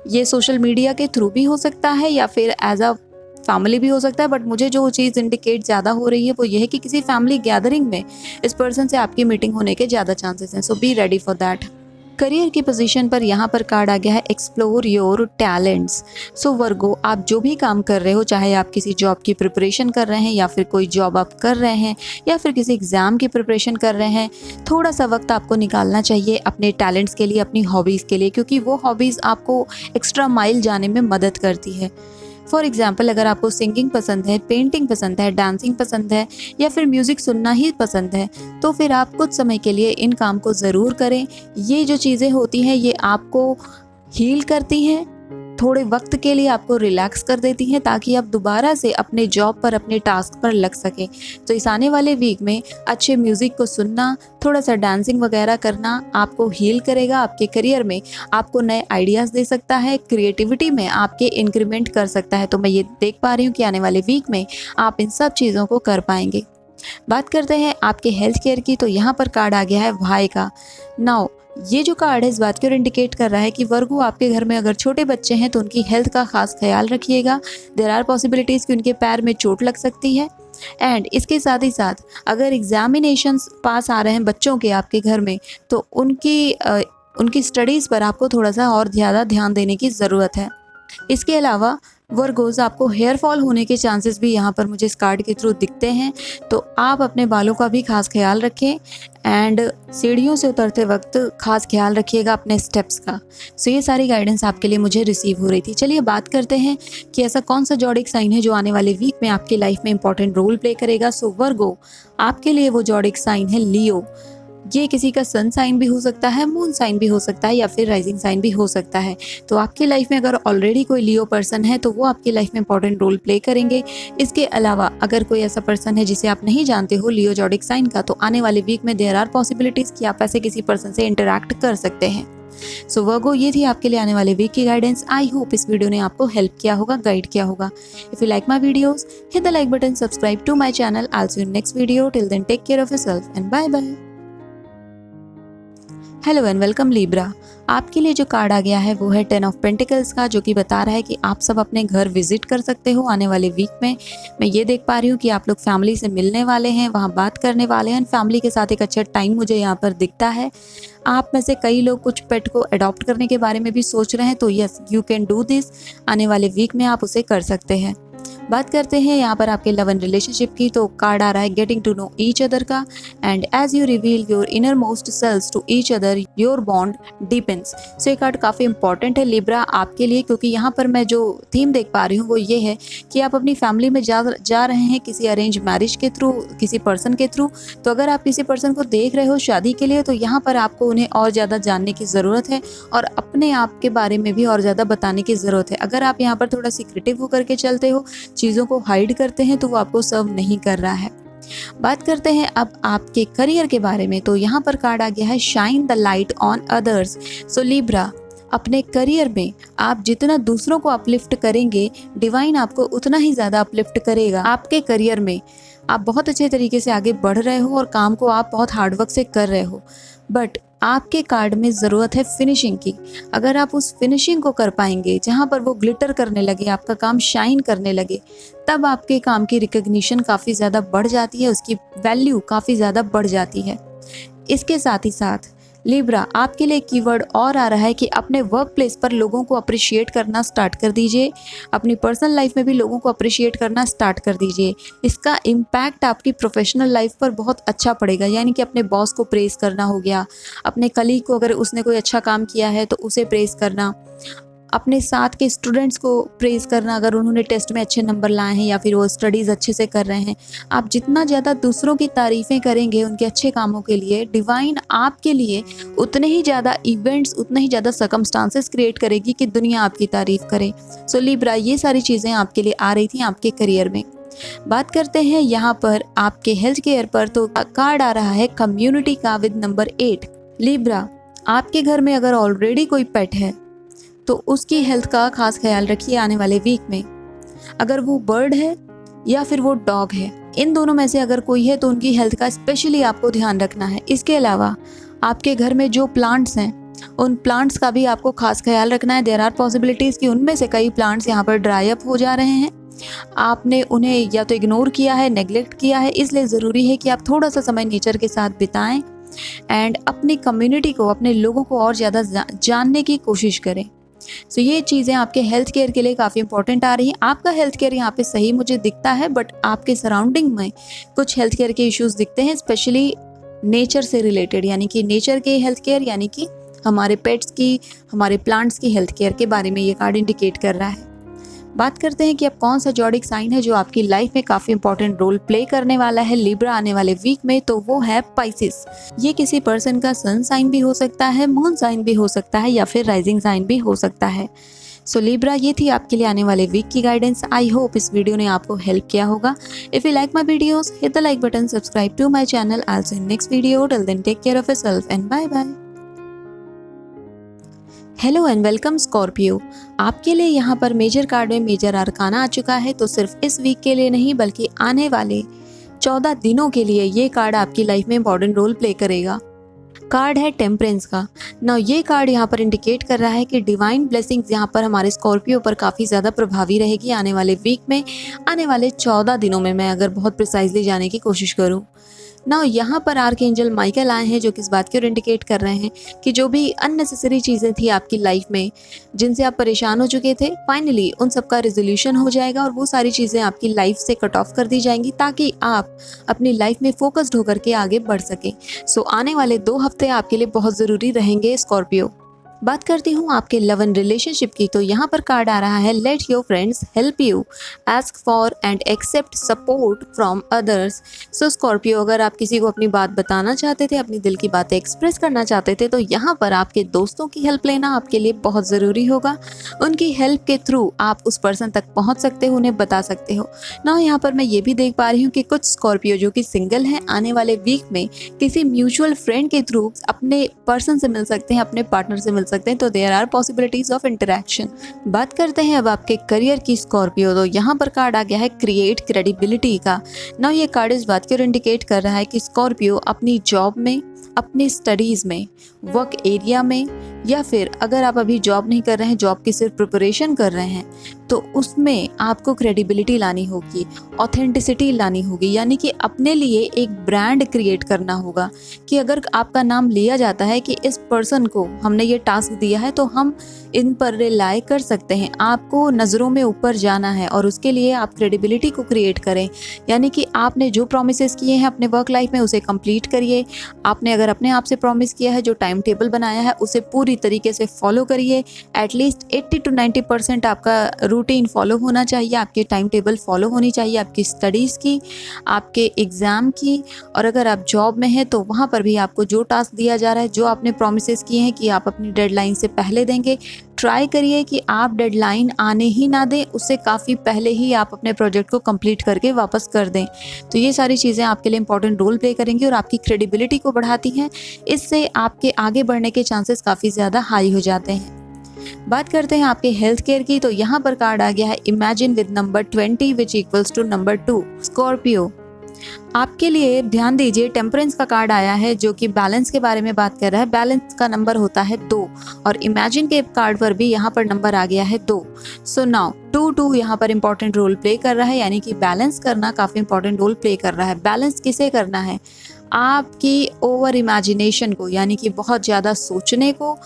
ये सोशल मीडिया के थ्रू भी हो सकता है या फिर एज अ फैमिली भी हो सकता है, बट मुझे जो चीज़ इंडिकेट ज़्यादा हो रही है वो ये है कि किसी फैमिली गैदरिंग में इस पर्सन से आपकी मीटिंग होने के ज़्यादा चांसेस हैं। So be ready for that. Career की पोजीशन पर यहाँ पर कार्ड आ गया है explore your talents. So Virgo, आप जो भी काम कर रहे हो, चाहे आप किसी जॉब की प्रिपरेशन कर रहे हैं या फिर कोई जॉब आप कर रहे हैं या फिर किसी एग्ज़ाम की प्रिपरेशन कर रहे हैं, थोड़ा सा वक्त आपको निकालना चाहिए अपने टैलेंट्स के लिए, अपनी हॉबीज़ के लिए, क्योंकि वो हॉबीज़ आपको एक्स्ट्रा माइल जाने में मदद करती है। फॉर एग्जाम्पल, अगर आपको सिंगिंग पसंद है, पेंटिंग पसंद है, डांसिंग पसंद है, या फिर म्यूज़िक सुनना ही पसंद है, तो फिर आप कुछ समय के लिए इन काम को ज़रूर करें। ये जो चीज़ें होती हैं ये आपको हील करती हैं, थोड़े वक्त के लिए आपको रिलैक्स कर देती हैं, ताकि आप दोबारा से अपने जॉब पर, अपने टास्क पर लग सकें। तो इस आने वाले वीक में अच्छे म्यूज़िक को सुनना, थोड़ा सा डांसिंग वगैरह करना आपको हील करेगा। आपके करियर में आपको नए आइडियाज़ दे सकता है, क्रिएटिविटी में आपके इंक्रीमेंट कर सकता है। तो मैं ये देख पा रही हूँ कि आने वाले वीक में आप इन सब चीज़ों को कर पाएंगे। बात करते हैं आपके हेल्थ केयर की, तो यहाँ पर कार्ड आ गया है भाई का। नाउ ये जो कार्ड है इस बात की ओर इंडिकेट कर रहा है कि वर्गो, आपके घर में अगर छोटे बच्चे हैं तो उनकी हेल्थ का खास ख्याल रखिएगा। देयर आर पॉसिबिलिटीज़ कि उनके पैर में चोट लग सकती है। एंड इसके साथ ही साथ अगर एग्जामिनेशंस पास आ रहे हैं बच्चों के आपके घर में, तो उनकी स्टडीज़ पर आपको थोड़ा सा और ज़्यादा ध्यान देने की ज़रूरत है। इसके अलावा वर्गोज़, आपको हेयर फॉल होने के चांसेस भी यहाँ पर मुझे इस कार्ड के थ्रू दिखते हैं, तो आप अपने बालों का भी खास ख्याल रखें एंड सीढ़ियों से उतरते वक्त खास ख्याल रखिएगा अपने स्टेप्स का। सो ये सारी गाइडेंस आपके लिए मुझे रिसीव हो रही थी। चलिए बात करते हैं कि ऐसा कौन सा ज़ोडिएक साइन है जो आने वाले वीक में आपकी लाइफ में इंपॉर्टेंट रोल प्ले करेगा। सो वर्गो, आपके लिए वो ज़ोडिएक साइन है लियो। ये किसी का सन साइन भी हो सकता है, मून साइन भी हो सकता है या फिर राइजिंग साइन भी हो सकता है। तो आपकी लाइफ में अगर ऑलरेडी कोई लियो पर्सन है तो वो आपकी लाइफ में इंपॉर्टेंट रोल प्ले करेंगे। इसके अलावा अगर कोई ऐसा पर्सन है जिसे आप नहीं जानते हो लियो ज़ोडिएक साइन का, तो आने वाले वीक में देयर आर पॉसिबिलिटीज़ कि आप ऐसे किसी पर्सन से इंटरैक्ट कर सकते हैं। सो वर्गो, ये थी आपके लिए आने वाले वीक की गाइडेंस। आई होप इस वीडियो ने आपको हेल्प किया होगा, गाइड किया होगा। If you like my videos, hit the like button, subscribe to my channel. I will see you in next video. Till then take care of yourself and bye bye. Hello and welcome Libra. आपके लिए जो card आ गया है वो है 10 of pentacles का, जो कि बता रहा है कि आप सब अपने घर विजिट कर सकते हो आने वाले वीक में। मैं ये देख पा रही हूँ कि आप लोग फैमिली से मिलने वाले हैं, वहाँ बात करने वाले हैं, फैमिली के साथ एक अच्छा टाइम मुझे यहाँ पर दिखता है। आप में से कई लोग कुछ पेट को अडॉप्ट करने के बारे में भी सोच रहे हैं, तो yes you can do this. आने वाले वीक में आप उसे कर सकते हैं। बात करते हैं यहाँ पर आपके लव एंड रिलेशनशिप की, तो कार्ड आ रहा है getting to know each other का, and as you reveal your innermost selves to each other your bond deepens. So ये कार्ड काफ़ी इंपॉर्टेंट है लिब्रा आपके लिए, क्योंकि यहाँ पर मैं जो थीम देख पा रही हूँ वो ये है कि आप अपनी फैमिली में जा रहे हैं किसी अरेंज मैरिज के थ्रू, किसी पर्सन के थ्रू। तो अगर आप किसी पर्सन को देख रहे हो शादी के लिए, तो यहाँ पर आपको उन्हें और ज़्यादा जानने की ज़रूरत है और अपने आप के बारे में भी और ज़्यादा बताने की ज़रूरत है। अगर आप यहाँ पर थोड़ा सीक्रेटिव होकर के चलते हो, चीज़ों को हाइड करते हैं, तो वो आपको सर्व नहीं कर रहा है। बात करते हैं अब आपके करियर के बारे में, तो यहाँ पर कार्ड आ गया है shine the light on others. So Libra, अपने करियर में आप जितना दूसरों को अपलिफ्ट करेंगे, डिवाइन आपको उतना ही ज़्यादा अपलिफ्ट करेगा। आपके करियर में आप बहुत अच्छे तरीके से आगे बढ़ रहे हो और काम को आप बहुत हार्डवर्क से कर रहे हो, बट आपके कार्ड में ज़रूरत है फिनिशिंग की। अगर आप उस फिनिशिंग को कर पाएंगे जहाँ पर वो ग्लिटर करने लगे, आपका काम शाइन करने लगे, तब आपके काम की रिकग्निशन काफ़ी ज़्यादा बढ़ जाती है, उसकी वैल्यू काफ़ी ज़्यादा बढ़ जाती है। इसके साथ ही साथ लिब्रा, आपके लिए कीवर्ड और आ रहा है कि अपने वर्क प्लेस पर लोगों को अप्रिशिएट करना स्टार्ट कर दीजिए। अपनी पर्सनल लाइफ में भी लोगों को अप्रिशिएट करना स्टार्ट कर दीजिए। इसका इम्पैक्ट आपकी प्रोफेशनल लाइफ पर बहुत अच्छा पड़ेगा। यानी कि अपने बॉस को प्रेज़ करना हो गया, अपने कलीग को अगर उसने कोई अच्छा काम किया है तो उसे प्रेज़ करना, अपने साथ के स्टूडेंट्स को प्रेज़ करना अगर उन्होंने टेस्ट में अच्छे नंबर लाए हैं या फिर वो स्टडीज़ अच्छे से कर रहे हैं। आप जितना ज़्यादा दूसरों की तारीफ़ें करेंगे उनके अच्छे कामों के लिए, डिवाइन आपके लिए उतने ही ज़्यादा इवेंट्स, उतने ही ज़्यादा सर्कमस्टांसेस क्रिएट करेगी कि दुनिया आपकी तारीफ़ करे। सो लिब्रा, ये सारी चीज़ें आपके लिए आ रही थी आपके करियर में। बात करते हैं यहाँ पर आपके हेल्थ केयर पर, तो कार्ड आ रहा है कम्युनिटी का विद नंबर 8। लिब्रा, आपके घर में अगर ऑलरेडी कोई पेट है तो उसकी हेल्थ का खास ख्याल रखिए आने वाले वीक में। अगर वो बर्ड है या फिर वो डॉग है, इन दोनों में से अगर कोई है तो उनकी हेल्थ का स्पेशली आपको ध्यान रखना है। इसके अलावा आपके घर में जो प्लांट्स हैं उन प्लांट्स का भी आपको खास ख्याल रखना है। देयर आर पॉसिबिलिटीज़ कि उनमें से कई प्लांट्स यहाँ पर ड्राई अप हो जा रहे हैं। आपने उन्हें या तो इग्नोर किया है, नेग्लेक्ट किया है, इसलिए ज़रूरी है कि आप थोड़ा सा समय नेचर के साथ बिताएं एंड अपनी कम्युनिटी को, अपने लोगों को और ज़्यादा जानने की कोशिश करें। सो ये चीज़ें आपके हेल्थ केयर के लिए काफ़ी इंपॉर्टेंट आ रही हैं। आपका हेल्थ केयर यहाँ पे सही मुझे दिखता है, बट आपके सराउंडिंग में कुछ हेल्थ केयर के इश्यूज़ दिखते हैं, स्पेशली नेचर से रिलेटेड, यानी कि नेचर के हेल्थ केयर, यानी कि हमारे पेट्स की, हमारे प्लांट्स की हेल्थ केयर के बारे में ये कार्ड इंडिकेट कर रहा है। बात करते हैं कि अब कौन सा ज़ोडिएक साइन है जो आपकी लाइफ में काफ़ी इंपॉर्टेंट रोल प्ले करने वाला है लिब्रा आने वाले वीक में, तो वो है पाइसिस। ये किसी पर्सन का सन साइन भी हो सकता है, मून साइन भी हो सकता है या फिर राइजिंग साइन भी हो सकता है। सो लिब्रा, ये थी आपके लिए आने वाले वीक की गाइडेंस। आई होप इस वीडियो ने आपको हेल्प किया होगा। If you like my videos, hit the like button, subscribe to my channel. I will see you in next video. Till then take care of yourself and bye bye. Hello and welcome Scorpio, आपके लिए यहाँ पर major card में major arcana आ चुका है। तो सिर्फ इस वीक के लिए नहीं बल्कि आने वाले 14 दिनों के लिए ये कार्ड आपकी लाइफ में इंपॉर्टेंट रोल प्ले करेगा। कार्ड है टेम्परेंस का। ना ये कार्ड यहाँ पर इंडिकेट कर रहा है कि डिवाइन ब्लेसिंग्स यहाँ पर हमारे स्कॉर्पियो पर काफ़ी ज़्यादा प्रभावी रहेगी आने वाले वीक में, आने वाले 14 दिनों में। मैं अगर बहुत प्रिसाइजली जाने की कोशिश करूँ ना यहाँ पर आर्कएंजल माइकल आए हैं, जो कि इस बात की ओर इंडिकेट कर रहे हैं कि जो भी अननेसेसरी चीज़ें थी आपकी लाइफ में, जिनसे आप परेशान हो चुके थे, फाइनली उन सब का रिजोल्यूशन हो जाएगा और वो सारी चीज़ें आपकी लाइफ से कट ऑफ कर दी जाएंगी, ताकि आप अपनी लाइफ में फोकस्ड होकर के आगे बढ़ सकें। सो आने वाले 2 हफ्ते आपके लिए बहुत ज़रूरी रहेंगे स्कॉर्पियो। बात करती हूँ आपके लव एंड रिलेशनशिप की, तो यहाँ पर कार्ड आ रहा है let your friends help you, ask for and accept support from others. So Scorpio, अगर आप किसी को अपनी बात बताना चाहते थे, अपनी दिल की बातें एक्सप्रेस करना चाहते थे, तो यहाँ पर आपके दोस्तों की हेल्प लेना आपके लिए बहुत ज़रूरी होगा। उनकी हेल्प के थ्रू आप उस पर्सन तक पहुँच सकते हो, उन्हें बता सकते हो ना। यहाँ पर मैं ये भी देख पा रही हूँ कि कुछ स्कॉर्पियो जो कि सिंगल हैं, आने वाले वीक में किसी म्यूचुअल फ्रेंड के थ्रू अपने पर्सन से मिल सकते हैं, अपने पार्टनर से मिल सकते हैं। तो there are possibilities of interaction. बात करते हैं अब आपके करियर की स्कॉर्पियो, तो यहाँ पर कार्ड आ गया है क्रिएट क्रेडिबिलिटी का। ना ये कार्ड इस बात की ओर इंडिकेट कर रहा है कि स्कॉर्पियो अपनी जॉब में, अपनी स्टडीज़ में, वर्क एरिया में, या फिर अगर आप अभी जॉब नहीं कर रहे हैं, जॉब की सिर्फ प्रिपरेशन कर रहे हैं, तो उसमें आपको क्रेडिबिलिटी लानी होगी, ऑथेंटिसिटी लानी होगी, यानी कि अपने लिए एक ब्रांड क्रिएट करना होगा कि अगर आपका नाम लिया जाता है कि इस पर्सन को हमने ये टास्क दिया है, तो हम इन पर रिलाय कर सकते हैं। आपको नज़रों में ऊपर जाना है और उसके लिए आप क्रेडिबिलिटी को क्रिएट करें, यानी कि आपने जो प्रोमिसेस किए हैं अपने वर्क लाइफ में उसे कंप्लीट करिए। आपने अगर अपने आप से प्रॉमिस किया है, जो टाइम टेबल बनाया है उसे पूरी तरीके से फॉलो करिए। एटलीस्ट 80 to 90% आपका रूटीन फॉलो होना चाहिए, आपकी टाइम टेबल फॉलो होनी चाहिए, आपकी स्टडीज़ की, आपके एग्ज़ाम की। और अगर आप जॉब में हैं तो वहाँ पर भी आपको जो टास्क दिया जा रहा है, जो आपने प्रोमिसेस किए हैं कि आप अपनी डेडलाइन से पहले देंगे, ट्राई करिए कि आप डेडलाइन आने ही ना दें, उससे काफ़ी पहले ही आप अपने प्रोजेक्ट को कंप्लीट करके वापस कर दें। तो ये सारी चीज़ें आपके लिए इंपॉर्टेंट रोल प्ले करेंगी और आपकी क्रेडिबिलिटी को बढ़ाती हैं। इससे आपके आगे बढ़ने के चांसेस काफ़ी ज़्यादा हाई हो जाते हैं। बात करते हैं आपके हेल्थ केयर की, तो यहाँ पर कार्ड आ गया है imagine with number 20 which equals to number 2। Scorpio, आपके लिए ध्यान दीजिए, टेम्परेंस का कार्ड आया है जो कि बैलेंस के बारे में बात कर रहा है। बैलेंस का नंबर होता है 2 और इमेजिन के कार्ड पर भी यहाँ पर नंबर आ गया है 2। सो नाउ 2 यहाँ पर इंपॉर्टेंट रोल प्ले कर रहा है, यानी कि बैलेंस करना काफ़ी इंपॉर्टेंट रोल प्ले कर रहा है। बैलेंस किसे करना है? आपकी ओवर इमेजिनेशन को, यानी कि बहुत ज़्यादा सोचने को,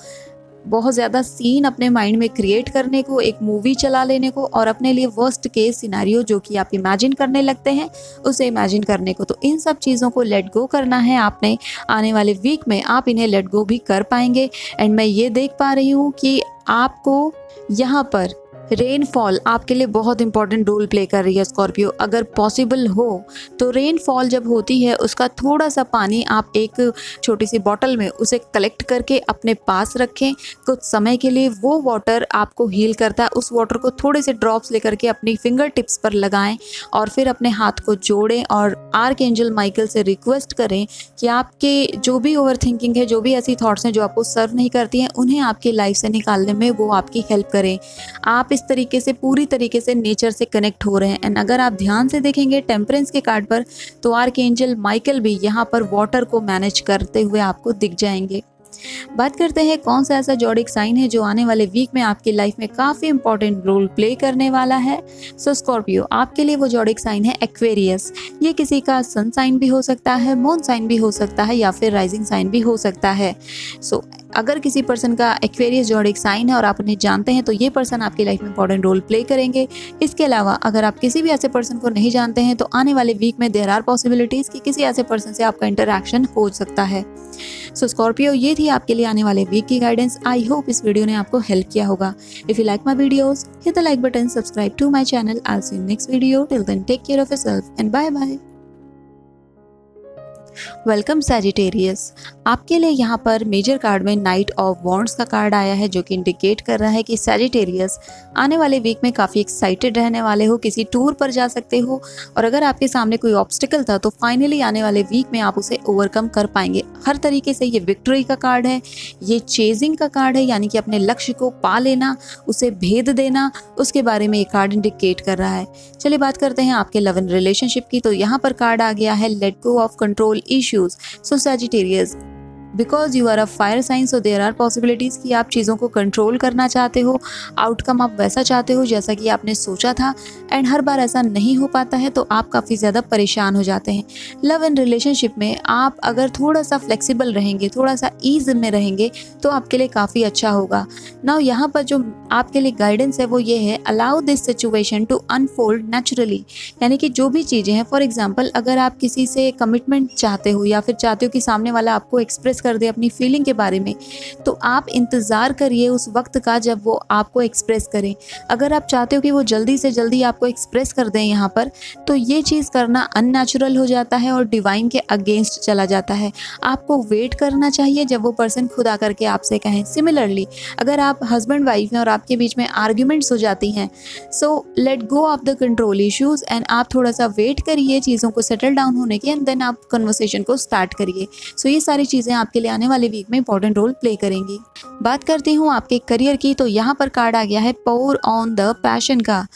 बहुत ज़्यादा सीन अपने माइंड में क्रिएट करने को, एक मूवी चला लेने को, और अपने लिए वर्स्ट केस सिनेरियो जो कि आप इमेजिन करने लगते हैं उसे इमेजिन करने को। तो इन सब चीज़ों को लेट गो करना है आपने। आने वाले वीक में आप इन्हें लेट गो भी कर पाएंगे। एंड मैं ये देख पा रही हूँ कि आपको यहाँ पर रेनफॉल आपके लिए बहुत इंपॉर्टेंट रोल प्ले कर रही है स्कॉर्पियो। अगर पॉसिबल हो तो रेनफॉल जब होती है उसका थोड़ा सा पानी आप एक छोटी सी बॉटल में उसे कलेक्ट करके अपने पास रखें कुछ समय के लिए। वो वाटर आपको हील करता है। उस वाटर को थोड़े से ड्रॉप्स लेकर के अपनी फिंगर टिप्स पर लगाएं और फिर अपने हाथ को जोड़ें और आर्कएंजल माइकल से रिक्वेस्ट करें कि आपके जो भी ओवर थिंकिंग है, जो भी ऐसी थॉट्स हैं जो आपको सर्व नहीं करती हैं, उन्हें आपकी लाइफ से निकालने में वो आपकी हेल्प करें। आप इस तरीके से पूरी तरीके से नेचर से कनेक्ट हो रहे हैं। एंड अगर आप ध्यान से देखेंगे टेम्परेंस के कार्ड पर, तो आर्कएंजल माइकल भी यहाँ पर वाटर को मैनेज करते हुए आपको दिख जाएंगे। बात करते हैं कौन सा ऐसा जॉडिक साइन है जो आने वाले वीक में आपकी लाइफ में काफ़ी इंपॉर्टेंट रोल प्ले करने वाला है। सो स्कॉर्पियो, आपके लिए वो जॉडिक साइन है एक्वेरियस। ये किसी का सन साइन भी हो सकता है, मून साइन भी हो सकता है, या फिर राइजिंग साइन भी हो सकता है। सो अगर किसी पर्सन का एक्वेरियस जॉडिक साइन है और आप उन्हें जानते हैं तो ये पर्सन आपकी लाइफ में इंपॉर्टेंट रोल प्ले करेंगे। इसके अलावा अगर आप किसी भी ऐसे पर्सन को नहीं जानते हैं तो आने वाले वीक में देयर आर पॉसिबिलिटीज़ कि किसी ऐसे पर्सन से आपका इंटरैक्शन हो सकता है। सो स्कॉर्पियो, ये थी आपके लिए आने वाले वीक की गाइडेंस। आई होप इस वीडियो ने आपको हेल्प किया होगा। If you like my videos, hit the like button, subscribe to my channel. I will see you next video. Till then take care of yourself and bye bye. Welcome Sagittarius, आपके लिए यहाँ पर major card में knight of wands का card आया है जो कि इंडिकेट कर रहा है कि सैजिटेरियस आने वाले वीक में काफ़ी एक्साइटेड रहने वाले हो, किसी टूर पर जा सकते हो। और अगर आपके सामने कोई ऑब्स्टिकल था तो फाइनली आने वाले वीक में आप उसे ओवरकम कर पाएंगे। हर तरीके से ये विक्ट्री का कार्ड है, ये चेजिंग का कार्ड है, यानी कि अपने लक्ष्य को पा लेना, उसे भेद देना, उसके बारे में ये कार्ड इंडिकेट कर रहा है। चलिए बात करते हैं आपके लव एंड रिलेशनशिप की, तो यहाँ पर कार्ड आ गया है let go of control issues. So Sagittarius, because you are a fire sign, so there are possibilities कि आप चीज़ों को कंट्रोल करना चाहते हो, आउटकम आप वैसा चाहते हो जैसा कि आपने सोचा था, एंड हर बार ऐसा नहीं हो पाता है तो आप काफ़ी ज़्यादा परेशान हो जाते हैं। लव एंड रिलेशनशिप में आप अगर थोड़ा सा फ्लेक्सिबल रहेंगे, थोड़ा सा ईज में रहेंगे तो आपके लिए काफ़ी अच्छा होगा। नाउ यहाँ पर जो आपके लिए गाइडेंस है वो ये है, allow this situation to unfold naturally. यानी कि जो भी चीज़ें हैं, फॉर एग्जांपल अगर आप किसी से कमिटमेंट चाहते हो या फिर चाहते हो कि सामने वाला आपको एक्सप्रेस कर दे अपनी फीलिंग के बारे में, तो आप इंतज़ार करिए उस वक्त का जब वो आपको एक्सप्रेस करें। अगर आप चाहते हो कि वो जल्दी से जल्दी आपको एक्सप्रेस कर दें यहाँ पर, तो ये चीज़ करना अननेचुरल हो जाता है और डिवाइन के अगेंस्ट चला जाता है। आपको वेट करना चाहिए जब वो पर्सन खुद आकर के आपसे कहें। सिमिलरली अगर आप हस्बैंड वाइफ हैं और आपके बीच में आर्ग्यूमेंट्स हो जाती हैं, so let go of the control issues and आप थोड़ा सा वेट करिए चीज़ों को सेटल डाउन होने के, एंड देन आप कन्वर्सेशन को स्टार्ट करिए। सो ये सारी चीज़ें आपके लिए आने वाले वीक में इंपॉर्टेंट रोल प्ले करेंगी। बात करती हूँ आपके करियर की, तो यहाँ पर कार्ड आ गया है पोर ऑन द पैशन का।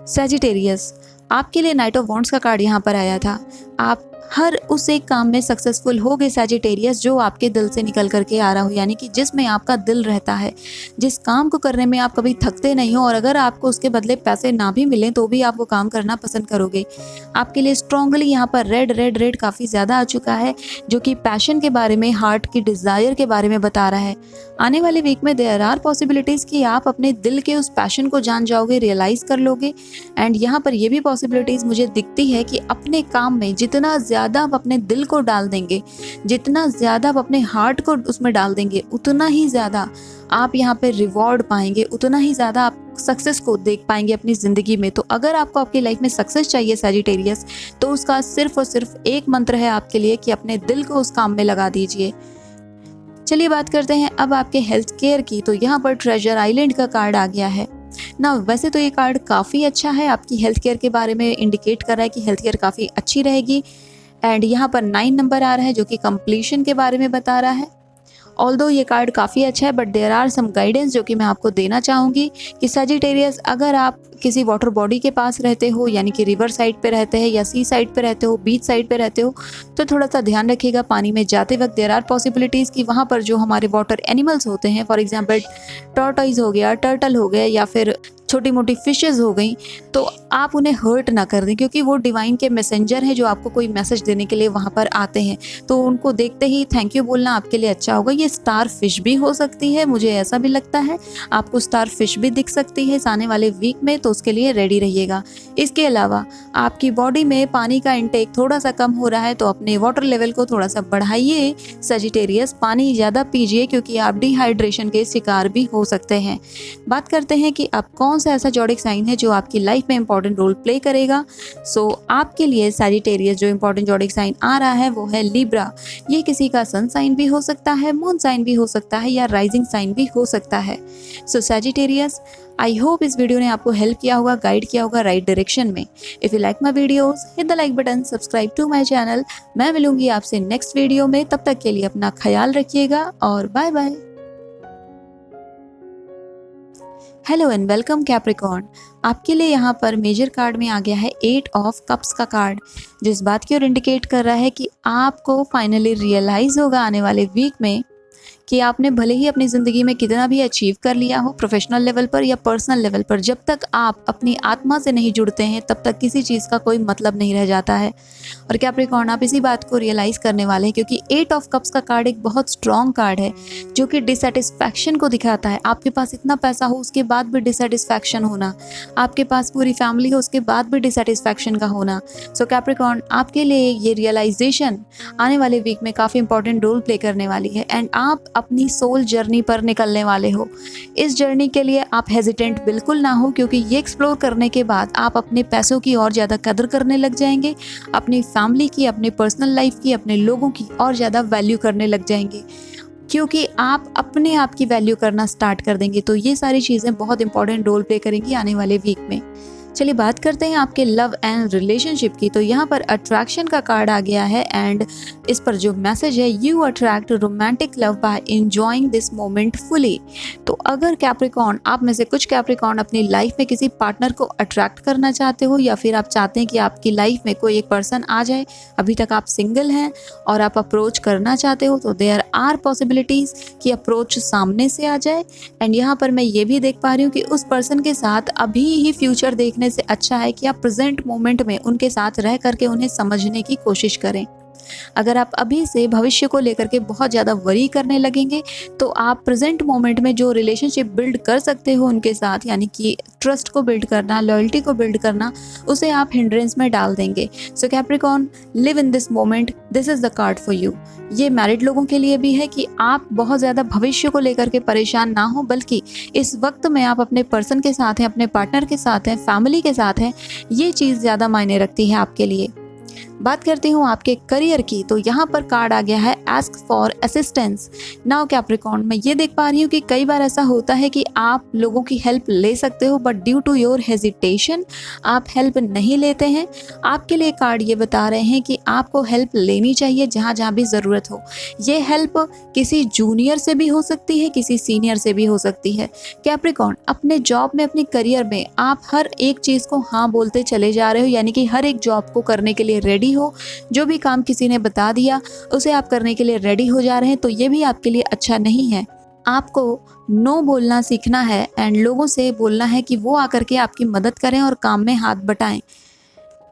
सजिटेरियस, आपके लिए नाइट ऑफ वॉन्ड्स का कार्ड यहाँ पर आया था। आप हर उस एक काम में सक्सेसफुल हो गए सजिटेरियस जो आपके दिल से निकल करके आ रहा हो, यानी कि जिसमें आपका दिल रहता है, जिस काम को करने में आप कभी थकते नहीं हो, और अगर आपको उसके बदले पैसे ना भी मिलें तो भी आप वो काम करना पसंद करोगे। आपके लिए स्ट्रांगली यहाँ पर रेड रेड रेड काफ़ी ज़्यादा आ चुका है, जो कि पैशन के बारे में, हार्ट की डिज़ायर के बारे में बता रहा है। आने वाले वीक में देयर आर पॉसिबिलिटीज़ कि आप अपने दिल के उस पैशन को जान जाओगे, रियलाइज़ कर लोगे। एंड यहाँ पर ये भी पॉसिबिलिटीज़ मुझे दिखती है कि अपने काम में जितना ज़्यादा आप अपने दिल को डाल देंगे, जितना ज़्यादा आप अपने हार्ट को उसमें डाल देंगे, उतना ही ज़्यादा आप यहाँ पे रिवॉर्ड पाएंगे, उतना ही ज़्यादा आप सक्सेस को देख पाएंगे अपनी ज़िंदगी में। तो अगर आपको आपकी लाइफ में सक्सेस चाहिए सजिटेरियस, तो उसका सिर्फ और सिर्फ एक मंत्र है आपके लिए कि अपने दिल को उस काम में लगा दीजिए। चलिए बात करते हैं अब आपके हेल्थ केयर की, तो यहाँ पर ट्रेजर आइलैंड का कार्ड आ गया है ना। वैसे तो ये कार्ड काफ़ी अच्छा है, आपकी हेल्थ केयर के बारे में इंडिकेट कर रहा है कि हेल्थ केयर काफ़ी अच्छी रहेगी। एंड यहाँ पर 9 नंबर आ रहा है जो कि कंप्लीशन के बारे में बता रहा है। ऑल्दो ये कार्ड काफ़ी अच्छा है, but there are some guidance जो कि मैं आपको देना चाहूँगी कि सजिटेरियस, अगर आप किसी वाटर बॉडी के पास रहते हो, यानी कि रिवर साइड पे रहते हैं या सी साइड पे रहते हो, बीच साइड पे रहते हो, तो थोड़ा सा ध्यान रखिएगा पानी में जाते वक्त। देयर आर पॉसिबिलिटीज़ कि वहाँ पर जो हमारे वाटर एनिमल्स होते हैं, फॉर एग्जांपल टॉर्टॉइज हो गया, टर्टल हो गया, या फिर छोटी मोटी फिशेज़ हो गई, तो आप उन्हें हर्ट ना कर दें, क्योंकि वो डिवाइन के मैसेंजर हैं जो आपको कोई मैसेज देने के लिए वहाँ पर आते हैं। तो उनको देखते ही थैंक यू बोलना आपके लिए अच्छा होगा। ये स्टार फिश भी हो सकती है, मुझे ऐसा भी लगता है आपको स्टार फिश भी दिख सकती है इस आने वाले वीक में, तो उसके लिए रेडी रहिएगा। इसके अलावा आपकी बॉडी में पानी का इंटेक थोड़ा सा कम हो रहा है, तो अपने वाटर लेवल को थोड़ा सा बढ़ाइए सजिटेरियस, पानी ज़्यादा पीजिए, क्योंकि आप डिहाइड्रेशन के शिकार भी हो सकते हैं। बात करते हैं कि आप कौन सा ऐसा ज़ोडिएक साइन है जो आपकी लाइफ में इंपॉर्टेंट रोल प्ले करेगा। सो आपके लिए सजिटेरियस जो इंपॉर्टेंट ज़ोडिएक साइन आ रहा है वो है लिब्रा। ये किसी का सन साइन भी हो सकता है, मून साइन भी हो सकता है, या राइजिंग साइन भी हो सकता है। सो सजिटेरियस, आई होप इस वीडियो ने आपको हेल्प किया होगा, गाइड किया होगा राइट डायरेक्शन में। If you like my videos, hit the like button, subscribe to my channel. मैं मिलूंगी आपसे नेक्स्ट वीडियो में, तब तक के लिए अपना ख्याल रखिएगा और bye bye. Hello and welcome Capricorn, आपके लिए यहाँ पर मेजर कार्ड में आ गया है 8 ऑफ कप्स का कार्ड, जो इस बात की ओर इंडिकेट कर रहा है कि आपको फाइनली रियलाइज़ होगा आने वाले वीक में कि आपने भले ही अपनी ज़िंदगी में कितना भी अचीव कर लिया हो, प्रोफेशनल लेवल पर या पर्सनल लेवल पर, जब तक आप अपनी आत्मा से नहीं जुड़ते हैं तब तक किसी चीज़ का कोई मतलब नहीं रह जाता है। और कैप्रिकॉर्न, आप इसी बात को रियलाइज़ करने वाले हैं, क्योंकि 8 ऑफ कप्स का कार्ड एक बहुत स्ट्रॉन्ग कार्ड है जो कि डिससेटिस्फैक्शन को दिखाता है। आपके पास इतना पैसा हो उसके बाद भी डिससेटिस्फैक्शन होना, आपके पास पूरी फैमिली हो उसके बाद भी डिससेटिस्फैक्शन का होना। सो कैप्रिकॉर्न, आपके लिए ये रियलाइजेशन आने वाले वीक में काफ़ी इंपॉर्टेंट रोल प्ले करने वाली है, एंड आप अपनी सोल जर्नी पर निकलने वाले हो। इस जर्नी के लिए आप हेजिटेंट बिल्कुल ना हो, क्योंकि ये एक्सप्लोर करने के बाद आप अपने पैसों की और ज़्यादा कदर करने लग जाएंगे, अपनी फैमिली की, अपने पर्सनल लाइफ की, अपने लोगों की और ज़्यादा वैल्यू करने लग जाएंगे, क्योंकि आप अपने आप की वैल्यू करना स्टार्ट कर देंगे। तो ये सारी चीज़ें बहुत इंपॉर्टेंट रोल प्ले करेंगी आने वाले वीक में। चलिए बात करते हैं आपके लव एंड रिलेशनशिप की, तो यहाँ पर अट्रैक्शन का कार्ड आ गया है, एंड इस पर जो मैसेज है, you attract romantic love by enjoying this moment fully. तो अगर कैप्रिकॉर्न, आप में से कुछ कैप्रिकॉर्न अपनी लाइफ में किसी पार्टनर को अट्रैक्ट करना चाहते हो, या फिर आप चाहते हैं कि आपकी लाइफ में कोई एक पर्सन आ जाए, अभी तक आप सिंगल हैं और आप अप्रोच करना चाहते हो, तो देयर आर पॉसिबिलिटीज़ कि अप्रोच सामने से आ जाए। एंड यहाँ पर मैं ये भी देख पा रही हूँ कि उस पर्सन के साथ अभी ही फ्यूचर देखने से अच्छा है कि आप प्रेजेंट मोमेंट में उनके साथ रह करके उन्हें समझने की कोशिश करें। अगर आप अभी से भविष्य को लेकर के बहुत ज़्यादा वरी करने लगेंगे तो आप प्रेजेंट मोमेंट में जो रिलेशनशिप बिल्ड कर सकते हो उनके साथ, यानी कि ट्रस्ट को बिल्ड करना, लॉयल्टी को बिल्ड करना, उसे आप हिंड्रेंस में डाल देंगे। So Capricorn, live in this moment, this is the card for you. ये मैरिड लोगों के लिए भी है कि आप बहुत ज़्यादा भविष्य को लेकर के परेशान ना हो, बल्कि इस वक्त में आप अपने पर्सन के साथ हैं, अपने पार्टनर के साथ हैं, फैमिली के साथ हैं। ये चीज़ ज़्यादा मायने रखती है आपके लिए। बात करती हूँ आपके करियर की, तो यहाँ पर कार्ड आ गया है ask for assistance. Now Capricorn, मैं ये देख पा रही हूँ कि कई बार ऐसा होता है कि आप लोगों की हेल्प ले सकते हो, but due to your hesitation आप हेल्प नहीं लेते हैं। आपके लिए कार्ड ये बता रहे हैं कि आपको हेल्प लेनी चाहिए जहाँ जहाँ भी ज़रूरत हो। ये हेल्प किसी जूनियर से भी हो सकती है, किसी सीनियर से भी हो सकती है। कैप्रिकॉर्न, अपने जॉब में, अपने करियर में आप हर एक चीज़ को हाँ बोलते चले जा रहे हो, यानी कि हर एक जॉब को करने के लिए रेडी हो। जो भी काम किसी ने बता दिया उसे आप करने के लिए रेडी हो जा रहे हैं, तो ये भी आपके लिए अच्छा नहीं है। आपको नो बोलना सीखना है एंड लोगों से बोलना है कि वो आकर के आपकी मदद करें और काम में हाथ बटाएं।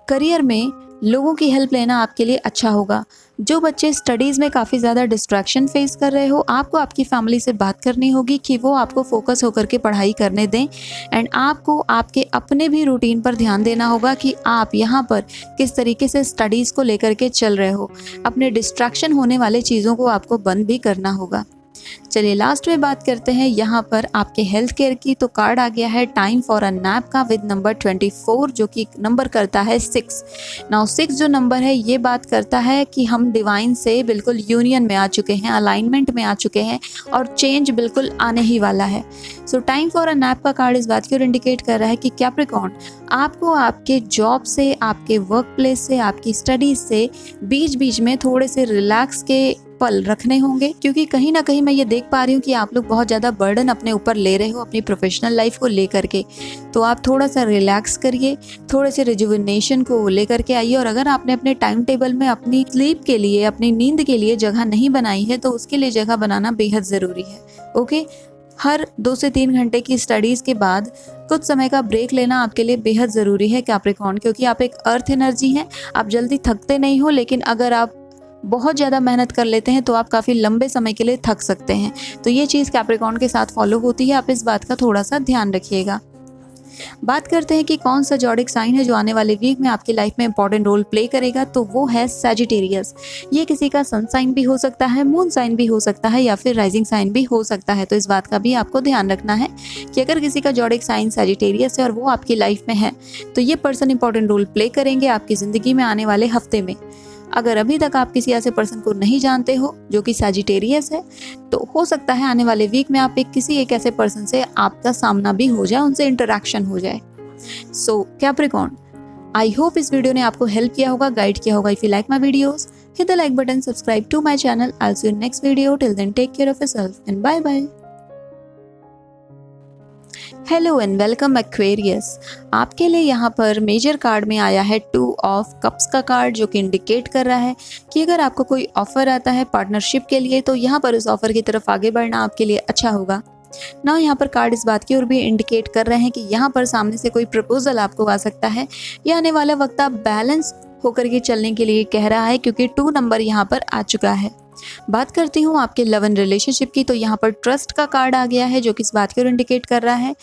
करियर में लोगों की हेल्प लेना आपके लिए अच्छा होगा। जो बच्चे स्टडीज़ में काफ़ी ज़्यादा डिस्ट्रैक्शन फेस कर रहे हो, आपको आपकी फैमिली से बात करनी होगी कि वो आपको फोकस होकर के पढ़ाई करने दें। एंड आपको आपके अपने भी रूटीन पर ध्यान देना होगा कि आप यहाँ पर किस तरीके से स्टडीज़ को लेकर के चल रहे हो। अपने डिस्ट्रैक्शन होने वाले चीज़ों को आपको बंद भी करना होगा। चलिए लास्ट में बात करते हैं यहाँ पर आपके हेल्थ केयर की। तो कार्ड आ गया है टाइम फॉर अ नैप का विद नंबर 24, जो कि नंबर करता है 6। नाउ 6 जो नंबर है ये बात करता है कि हम डिवाइन से बिल्कुल यूनियन में आ चुके हैं, अलाइनमेंट में आ चुके हैं और चेंज बिल्कुल आने ही वाला है। सो टाइम फॉर अ नैप का कार्ड इस बात की ओर इंडिकेट कर रहा है कि कैप्रिकॉर्न, आपको आपके जॉब से, आपके वर्क प्लेस से, आपकी स्टडीज से बीच बीच में थोड़े से रिलैक्स के पल रखने होंगे, क्योंकि कहीं ना कहीं मैं ये देख पा रही हूँ कि आप लोग बहुत ज़्यादा बर्डन अपने ऊपर ले रहे हो अपनी प्रोफेशनल लाइफ को लेकर के। तो आप थोड़ा सा रिलैक्स करिए, थोड़े से रिजुविनेशन को लेकर के आइए। और अगर आपने अपने टाइम टेबल में अपनी स्लीप के लिए, अपनी नींद के लिए जगह नहीं बनाई है, तो उसके लिए जगह बनाना बेहद ज़रूरी है। ओके, हर 2 से 3 घंटे की स्टडीज़ के बाद कुछ समय का ब्रेक लेना आपके लिए बेहद ज़रूरी है कैप्रिकॉर्न, क्योंकि आप एक अर्थ एनर्जी हैं। आप जल्दी थकते नहीं हो, लेकिन अगर आप बहुत ज़्यादा मेहनत कर लेते हैं तो आप काफ़ी लंबे समय के लिए थक सकते हैं। तो ये चीज़ कैप्रिकॉर्न के साथ फॉलो होती है, आप इस बात का थोड़ा सा ध्यान रखिएगा। बात करते हैं कि कौन सा ज़ोडिएक साइन है जो आने वाले वीक में आपकी लाइफ में इंपॉर्टेंट रोल प्ले करेगा। तो वो है सैजिटेरियस। ये किसी का सन साइन भी हो सकता है, मून साइन भी हो सकता है, या फिर राइजिंग साइन भी हो सकता है। तो इस बात का भी आपको ध्यान रखना है कि अगर किसी का ज़ोडिएक साइन सैजिटेरियस है और वो आपकी लाइफ में है, तो ये पर्सन इंपॉर्टेंट रोल प्ले करेंगे आपकी ज़िंदगी में आने वाले हफ्ते में। अगर अभी तक आप किसी ऐसे पर्सन को नहीं जानते हो जो कि सैजिटेरियस है, तो हो सकता है आने वाले वीक में आप किसी एक ऐसे पर्सन से आपका सामना भी हो जाए, उनसे इंटरेक्शन हो जाए। सो कैप्रिकॉर्न, आई होप इस वीडियो ने आपको हेल्प किया होगा, गाइड किया होगा। If you like my videos, hit the like button, subscribe to my channel. I will see you in next video. Till then take care of yourself and bye bye. Hello and welcome Aquarius. आपके लिए यहाँ पर major card में आया है 2 of cups का card, जो कि इंडिकेट कर रहा है कि अगर आपको कोई ऑफर आता है पार्टनरशिप के लिए, तो यहाँ पर उस ऑफर की तरफ आगे बढ़ना आपके लिए अच्छा होगा। ना यहाँ पर कार्ड इस बात की ओर भी इंडिकेट कर रहे हैं कि यहाँ पर सामने से कोई प्रपोजल आपको आ सकता है। यह आने वाला वक्त आप बैलेंस होकर के चलने के लिए कह रहा है, क्योंकि 2 नंबर यहाँ पर आ चुका है। बात करती हूँ आपके लव एंड रिलेशनशिप की, तो यहाँ पर ट्रस्ट का कार्ड आ गया है, जो कि इस बात की ओर इंडिकेट कर रहा है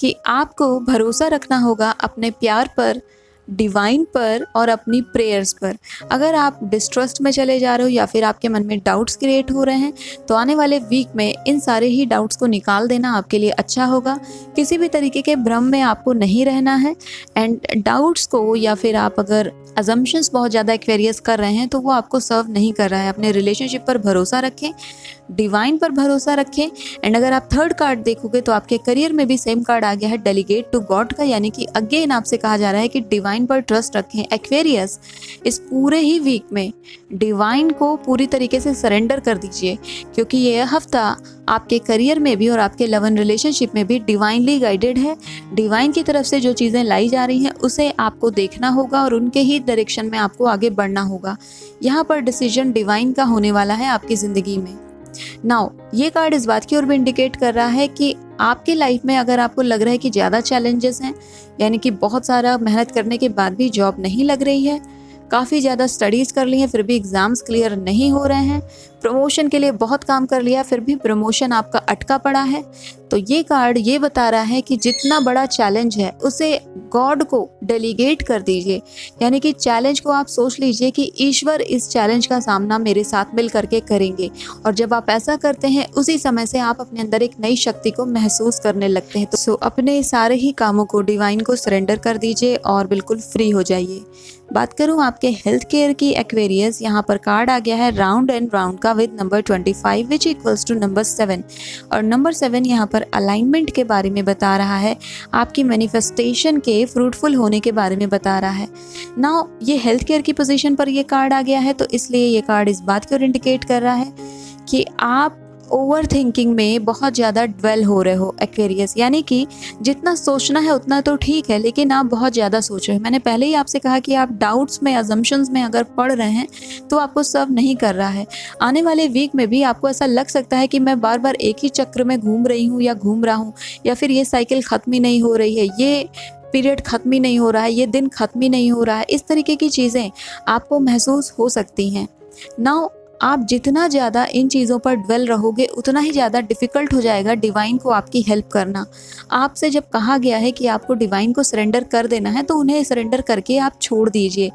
कि आपको भरोसा रखना होगा अपने प्यार पर, डिवाइन पर और अपनी प्रेयर्स पर। अगर आप डिस्ट्रस्ट में चले जा रहे हो या फिर आपके मन में डाउट्स क्रिएट हो रहे हैं, तो आने वाले वीक में इन सारे ही डाउट्स को निकाल देना आपके लिए अच्छा होगा। किसी भी तरीके के भ्रम में आपको नहीं रहना है। एंड डाउट्स को, या फिर आप अगर अजम्पशंस बहुत ज़्यादा एक्वेरियस कर रहे हैं, तो वो आपको सर्व नहीं कर रहा है। अपने रिलेशनशिप पर भरोसा रखें, डिवाइन पर भरोसा रखें। एंड अगर आप थर्ड कार्ड देखोगे तो आपके करियर में भी सेम कार्ड आ गया है, डेलीगेट टू गॉड का, यानी कि अगेन आपसे कहा जा रहा है कि डिवाइन पर ट्रस्ट रखें। एक्वेरियस, इस पूरे ही वीक में डिवाइन को पूरी तरीके से सरेंडर कर दीजिए, क्योंकि ये हफ्ता आपके करियर में भी और आपके लव एंड रिलेशनशिप में भी डिवाइनली गाइडेड है। डिवाइन की तरफ से जो चीज़ें लाई जा रही हैं उसे आपको देखना होगा और उनके ही डायरेक्शन में आपको आगे बढ़ना होगा। यहाँ पर डिसीजन डिवाइन का होने वाला है आपकी ज़िंदगी में। नाउ ये कार्ड इस बात की ओर भी इंडिकेट कर रहा है कि आपकी लाइफ में अगर आपको लग रहा है कि ज़्यादा चैलेंजेस हैं, यानी कि बहुत सारा मेहनत करने के बाद भी जॉब नहीं लग रही है, काफ़ी ज़्यादा स्टडीज़ कर ली हैं फिर भी एग्ज़ाम्स क्लियर नहीं हो रहे हैं, प्रमोशन के लिए बहुत काम कर लिया फिर भी प्रमोशन आपका अटका पड़ा है, तो ये कार्ड ये बता रहा है कि जितना बड़ा चैलेंज है उसे गॉड को डेलीगेट कर दीजिए। यानी कि चैलेंज को आप सोच लीजिए कि ईश्वर इस चैलेंज का सामना मेरे साथ मिल करके करेंगे, और जब आप ऐसा करते हैं उसी समय से आप अपने अंदर एक नई शक्ति को महसूस करने लगते हैं। तो अपने सारे ही कामों को डिवाइन को सरेंडर कर दीजिए और बिल्कुल फ्री हो जाइए। बात करूं आपके हेल्थ केयर की एक्वेरियस, यहाँ पर कार्ड आ गया है राउंड एंड राउंड का with number 25 which equals to number 7, और नंबर 7 यहाँ पर अलाइनमेंट के बारे में बता रहा है, आपकी मैनिफेस्टेशन के फ्रूटफुल होने के बारे में बता रहा है। नाउ ये हेल्थ केयर की पोजीशन पर ये कार्ड आ गया है, तो इसलिए ये कार्ड इस बात की ओर इंडिकेट कर रहा है कि आप ओवर थिंकिंग में बहुत ज़्यादा ड्वेल हो रहे हो एक्वेरियस, यानी कि जितना सोचना है उतना तो ठीक है लेकिन आप बहुत ज़्यादा सोच रहे हो। मैंने पहले ही आपसे कहा कि आप डाउट्स में, अजम्पशंस में अगर पढ़ रहे हैं तो आपको सर्व नहीं कर रहा है। आने वाले वीक में भी आपको ऐसा लग सकता है कि मैं बार बार एक ही चक्र में घूम रही हूँ या घूम रहा हूँ, या फिर ये साइकिल ख़त्म ही नहीं हो रही है, ये पीरियड ख़त्म ही नहीं हो रहा है, ये दिन ख़त्म ही नहीं हो रहा है। इस तरीके की चीज़ें आपको महसूस हो सकती हैं। नाउ आप जितना ज़्यादा इन चीज़ों पर ड्वेल रहोगे उतना ही ज़्यादा डिफ़िकल्ट हो जाएगा डिवाइन को आपकी हेल्प करना। आपसे जब कहा गया है कि आपको डिवाइन को सरेंडर कर देना है तो उन्हें सरेंडर करके आप छोड़ दीजिए।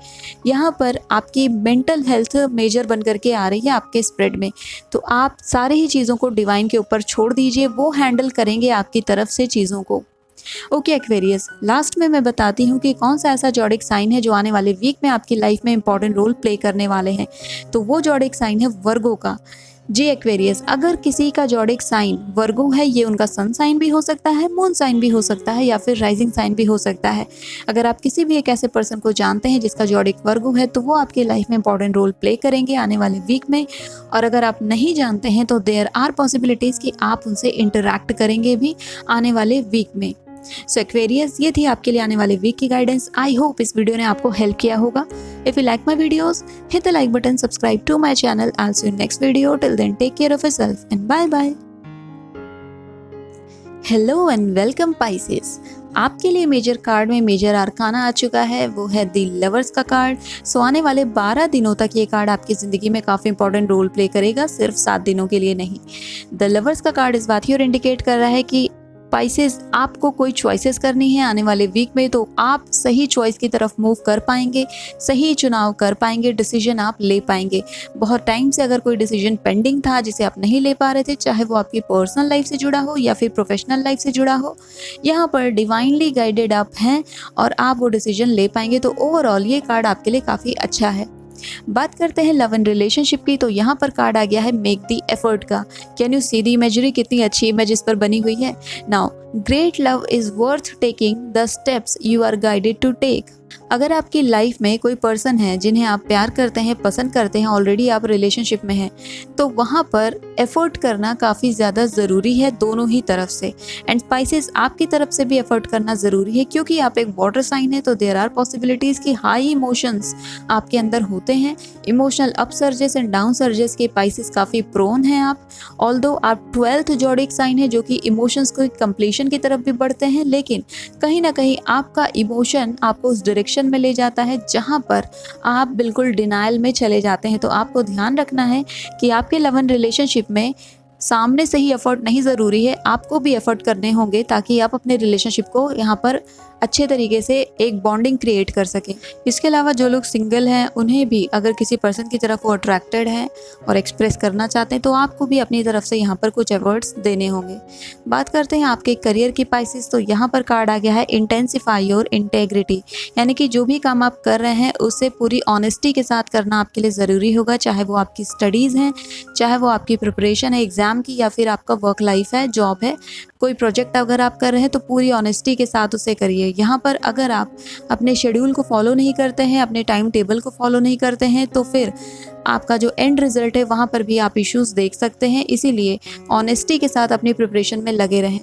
यहाँ पर आपकी मेंटल हेल्थ मेजर बन करके आ रही है आपके स्प्रेड में, तो आप सारी ही चीज़ों को डिवाइन के ऊपर छोड़ दीजिए, वो हैंडल करेंगे आपकी तरफ से चीज़ों को। ओके एक्वेरियस, लास्ट में मैं बताती हूँ कि कौन सा ऐसा जॉडिक साइन है जो आने वाले वीक में आपकी लाइफ में इंपॉर्टेंट रोल प्ले करने वाले हैं। तो वो जॉडिक साइन है वर्गो का। जी एक्वेरियस, अगर किसी का जॉडिक साइन वर्गो है, ये उनका सन साइन भी हो सकता है, मून साइन भी हो सकता है, या फिर राइजिंग साइन भी हो सकता है। अगर आप किसी भी एक ऐसे पर्सन को जानते हैं जिसका जॉडिक वर्गो है तो वो आपकी लाइफ में इंपॉर्टेंट रोल प्ले करेंगे आने वाले वीक में। और अगर आप नहीं जानते हैं तो देयर आर पॉसिबिलिटीज़ कि आप उनसे इंटरैक्ट करेंगे भी आने वाले वीक में। सो एक्वेरियस, ये थी आपके लिए आने वाले वीक की गाइडेंस। आई होप इस वीडियो ने आपको हेल्प किया होगा। If you like my videos, hit the like button, subscribe to my channel. I will see you next video. Till then take care of yourself and bye bye. Hello and welcome Pisces. आपके लिए major card में major arcana आ चुका है, वो है the lovers का card. So आने वाले 12 दिनों तक ये कार्ड आपकी ज़िंदगी में काफ़ी इंपॉर्टेंट रोल प्ले करेगा, सिर्फ 7 दिनों के लिए नहीं। द लवर्स का कार्ड इस बात की ओर इंडिकेट कर रहा है कि पाइसेस, आपको कोई चॉइसेस करनी है आने वाले वीक में, तो आप सही चॉइस की तरफ मूव कर पाएंगे, सही चुनाव कर पाएंगे, डिसीजन आप ले पाएंगे। बहुत टाइम से अगर कोई डिसीजन पेंडिंग था जिसे आप नहीं ले पा रहे थे, चाहे वो आपकी पर्सनल लाइफ से जुड़ा हो या फिर प्रोफेशनल लाइफ से जुड़ा हो, यहाँ पर डिवाइनली गाइडेड आप हैं और आप वो डिसीजन ले पाएंगे। तो ओवरऑल ये कार्ड आपके लिए काफ़ी अच्छा है। बात करते हैं लव एंड रिलेशनशिप की, तो यहाँ पर कार्ड आ गया है मेक द एफर्ट का। Can you see the imagery, कितनी अच्छी इमेज इस पर बनी हुई है। Now great love is worth taking the steps you are guided to take. अगर आपकी लाइफ में कोई पर्सन है जिन्हें आप प्यार करते हैं, पसंद करते हैं, ऑलरेडी आप रिलेशनशिप में हैं, तो वहाँ पर एफर्ट करना काफ़ी ज़्यादा ज़रूरी है दोनों ही तरफ से। एंड स्पाइसेस, आपकी तरफ से भी एफर्ट करना ज़रूरी है क्योंकि आप एक वाटर साइन है, तो देयर आर पॉसिबिलिटीज़ कि हाई इमोशंस आपके अंदर होते हैं। Emotional up surges and down surges के पाइसेस काफ़ी प्रोन हैं आप। ऑल्दो आप 12th जॉडिक साइन है जो कि इमोशंस को कंप्लीशन की तरफ भी बढ़ते हैं, लेकिन कहीं ना कहीं आपका इमोशन आपको उस डायरेक्शन में ले जाता है जहां पर आप बिल्कुल डिनायल में चले जाते हैं। तो आपको ध्यान रखना है कि आपके लव एंड रिलेशनशिप में सामने से ही एफर्ट नहीं ज़रूरी है, आपको भी एफर्ट करने होंगे ताकि आप अपने रिलेशनशिप को यहाँ पर अच्छे तरीके से एक बॉन्डिंग क्रिएट कर सकें। इसके अलावा जो लोग सिंगल हैं उन्हें भी अगर किसी पर्सन की तरफ वो अट्रैक्टेड है और एक्सप्रेस करना चाहते हैं तो आपको भी अपनी तरफ से यहाँ पर कुछ एफर्ट्स देने होंगे। बात करते हैं आपके करियर की पाइसेस, तो यहाँ पर कार्ड आ गया है इंटेंसिफाई योर इंटेग्रिटी, यानी कि जो भी काम आप कर रहे हैं उसे पूरी ऑनेस्टी के साथ करना आपके लिए ज़रूरी होगा, चाहे वो आपकी स्टडीज़ हैं, चाहे वो आपकी प्रिपरेशन है एग्ज़ाम की, या फिर आपका वर्क लाइफ है, जॉब है, कोई प्रोजेक्ट अगर आप कर रहे हैं तो पूरी ऑनेस्टी के साथ उसे करिए। यहाँ पर अगर आप अपने शेड्यूल को फॉलो नहीं करते हैं, अपने टाइम टेबल को फॉलो नहीं करते हैं, तो फिर आपका जो एंड रिजल्ट है वहाँ पर भी आप इश्यूज़ देख सकते हैं। इसीलिए ऑनेस्टी के साथ अपनी प्रिपरेशन में लगे रहें।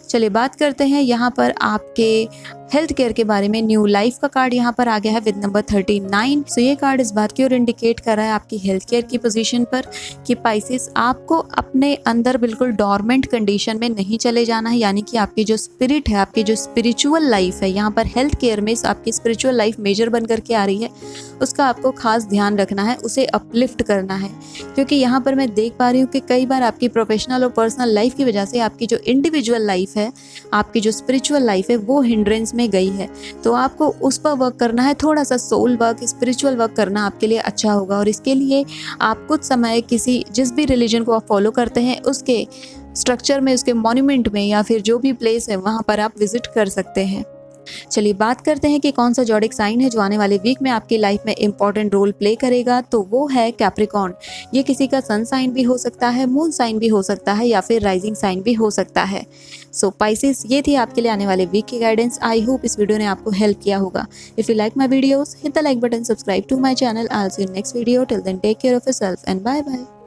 चलिए बात करते हैं यहाँ पर आपके हेल्थ केयर के बारे में न्यू लाइफ का कार्ड यहाँ पर आ गया है विद नंबर 39। सो ये कार्ड इस बात की ओर इंडिकेट कर रहा है आपकी हेल्थ केयर की पोजीशन पर कि पाइसेस आपको अपने अंदर बिल्कुल डॉर्मेंट कंडीशन में नहीं चले जाना है, यानी कि आपकी जो स्पिरिट है, आपकी जो स्पिरिचुअल लाइफ है, यहाँ पर हेल्थ केयर में आपकी स्पिरिचुअल लाइफ मेजर बन करके आ रही है, उसका आपको खास ध्यान रखना है, उसे अपलिफ्ट करना है। क्योंकि यहाँ पर मैं देख पा रही हूँ कि कई बार आपकी प्रोफेशनल और पर्सनल लाइफ की वजह से आपकी जो इंडिविजुअल लाइफ है, आपकी जो स्पिरिचुअल लाइफ है, वो हिंड्रेंस में गई है। तो आपको उस पर वर्क करना है, थोड़ा सा सोल वर्क, स्पिरिचुअल वर्क करना आपके लिए अच्छा होगा। और इसके लिए आप कुछ समय जिस भी रिलीजन को आप फॉलो करते हैं उसके स्ट्रक्चर में, उसके मॉन्यूमेंट में, या फिर जो भी प्लेस है वहाँ पर आप विजिट कर सकते हैं। चलिए बात करते हैं कि कौन सा ज़ोडिएक साइन है जो आने वाले वीक में आपकी लाइफ में इंपॉर्टेंट रोल प्ले करेगा। तो वो है कैप्रिकॉर्न। ये किसी का सन साइन भी हो सकता है, मून साइन भी हो सकता है, या फिर राइजिंग साइन भी हो सकता है। सो पाइसेस, ये थी आपके लिए आने वाले वीक की गाइडेंस। आई होप इस वीडियो ने आपको हेल्प किया होगा। If you like my videos, hit the like button, subscribe to my channel. I will see you next video. Till then take care of yourself and bye bye.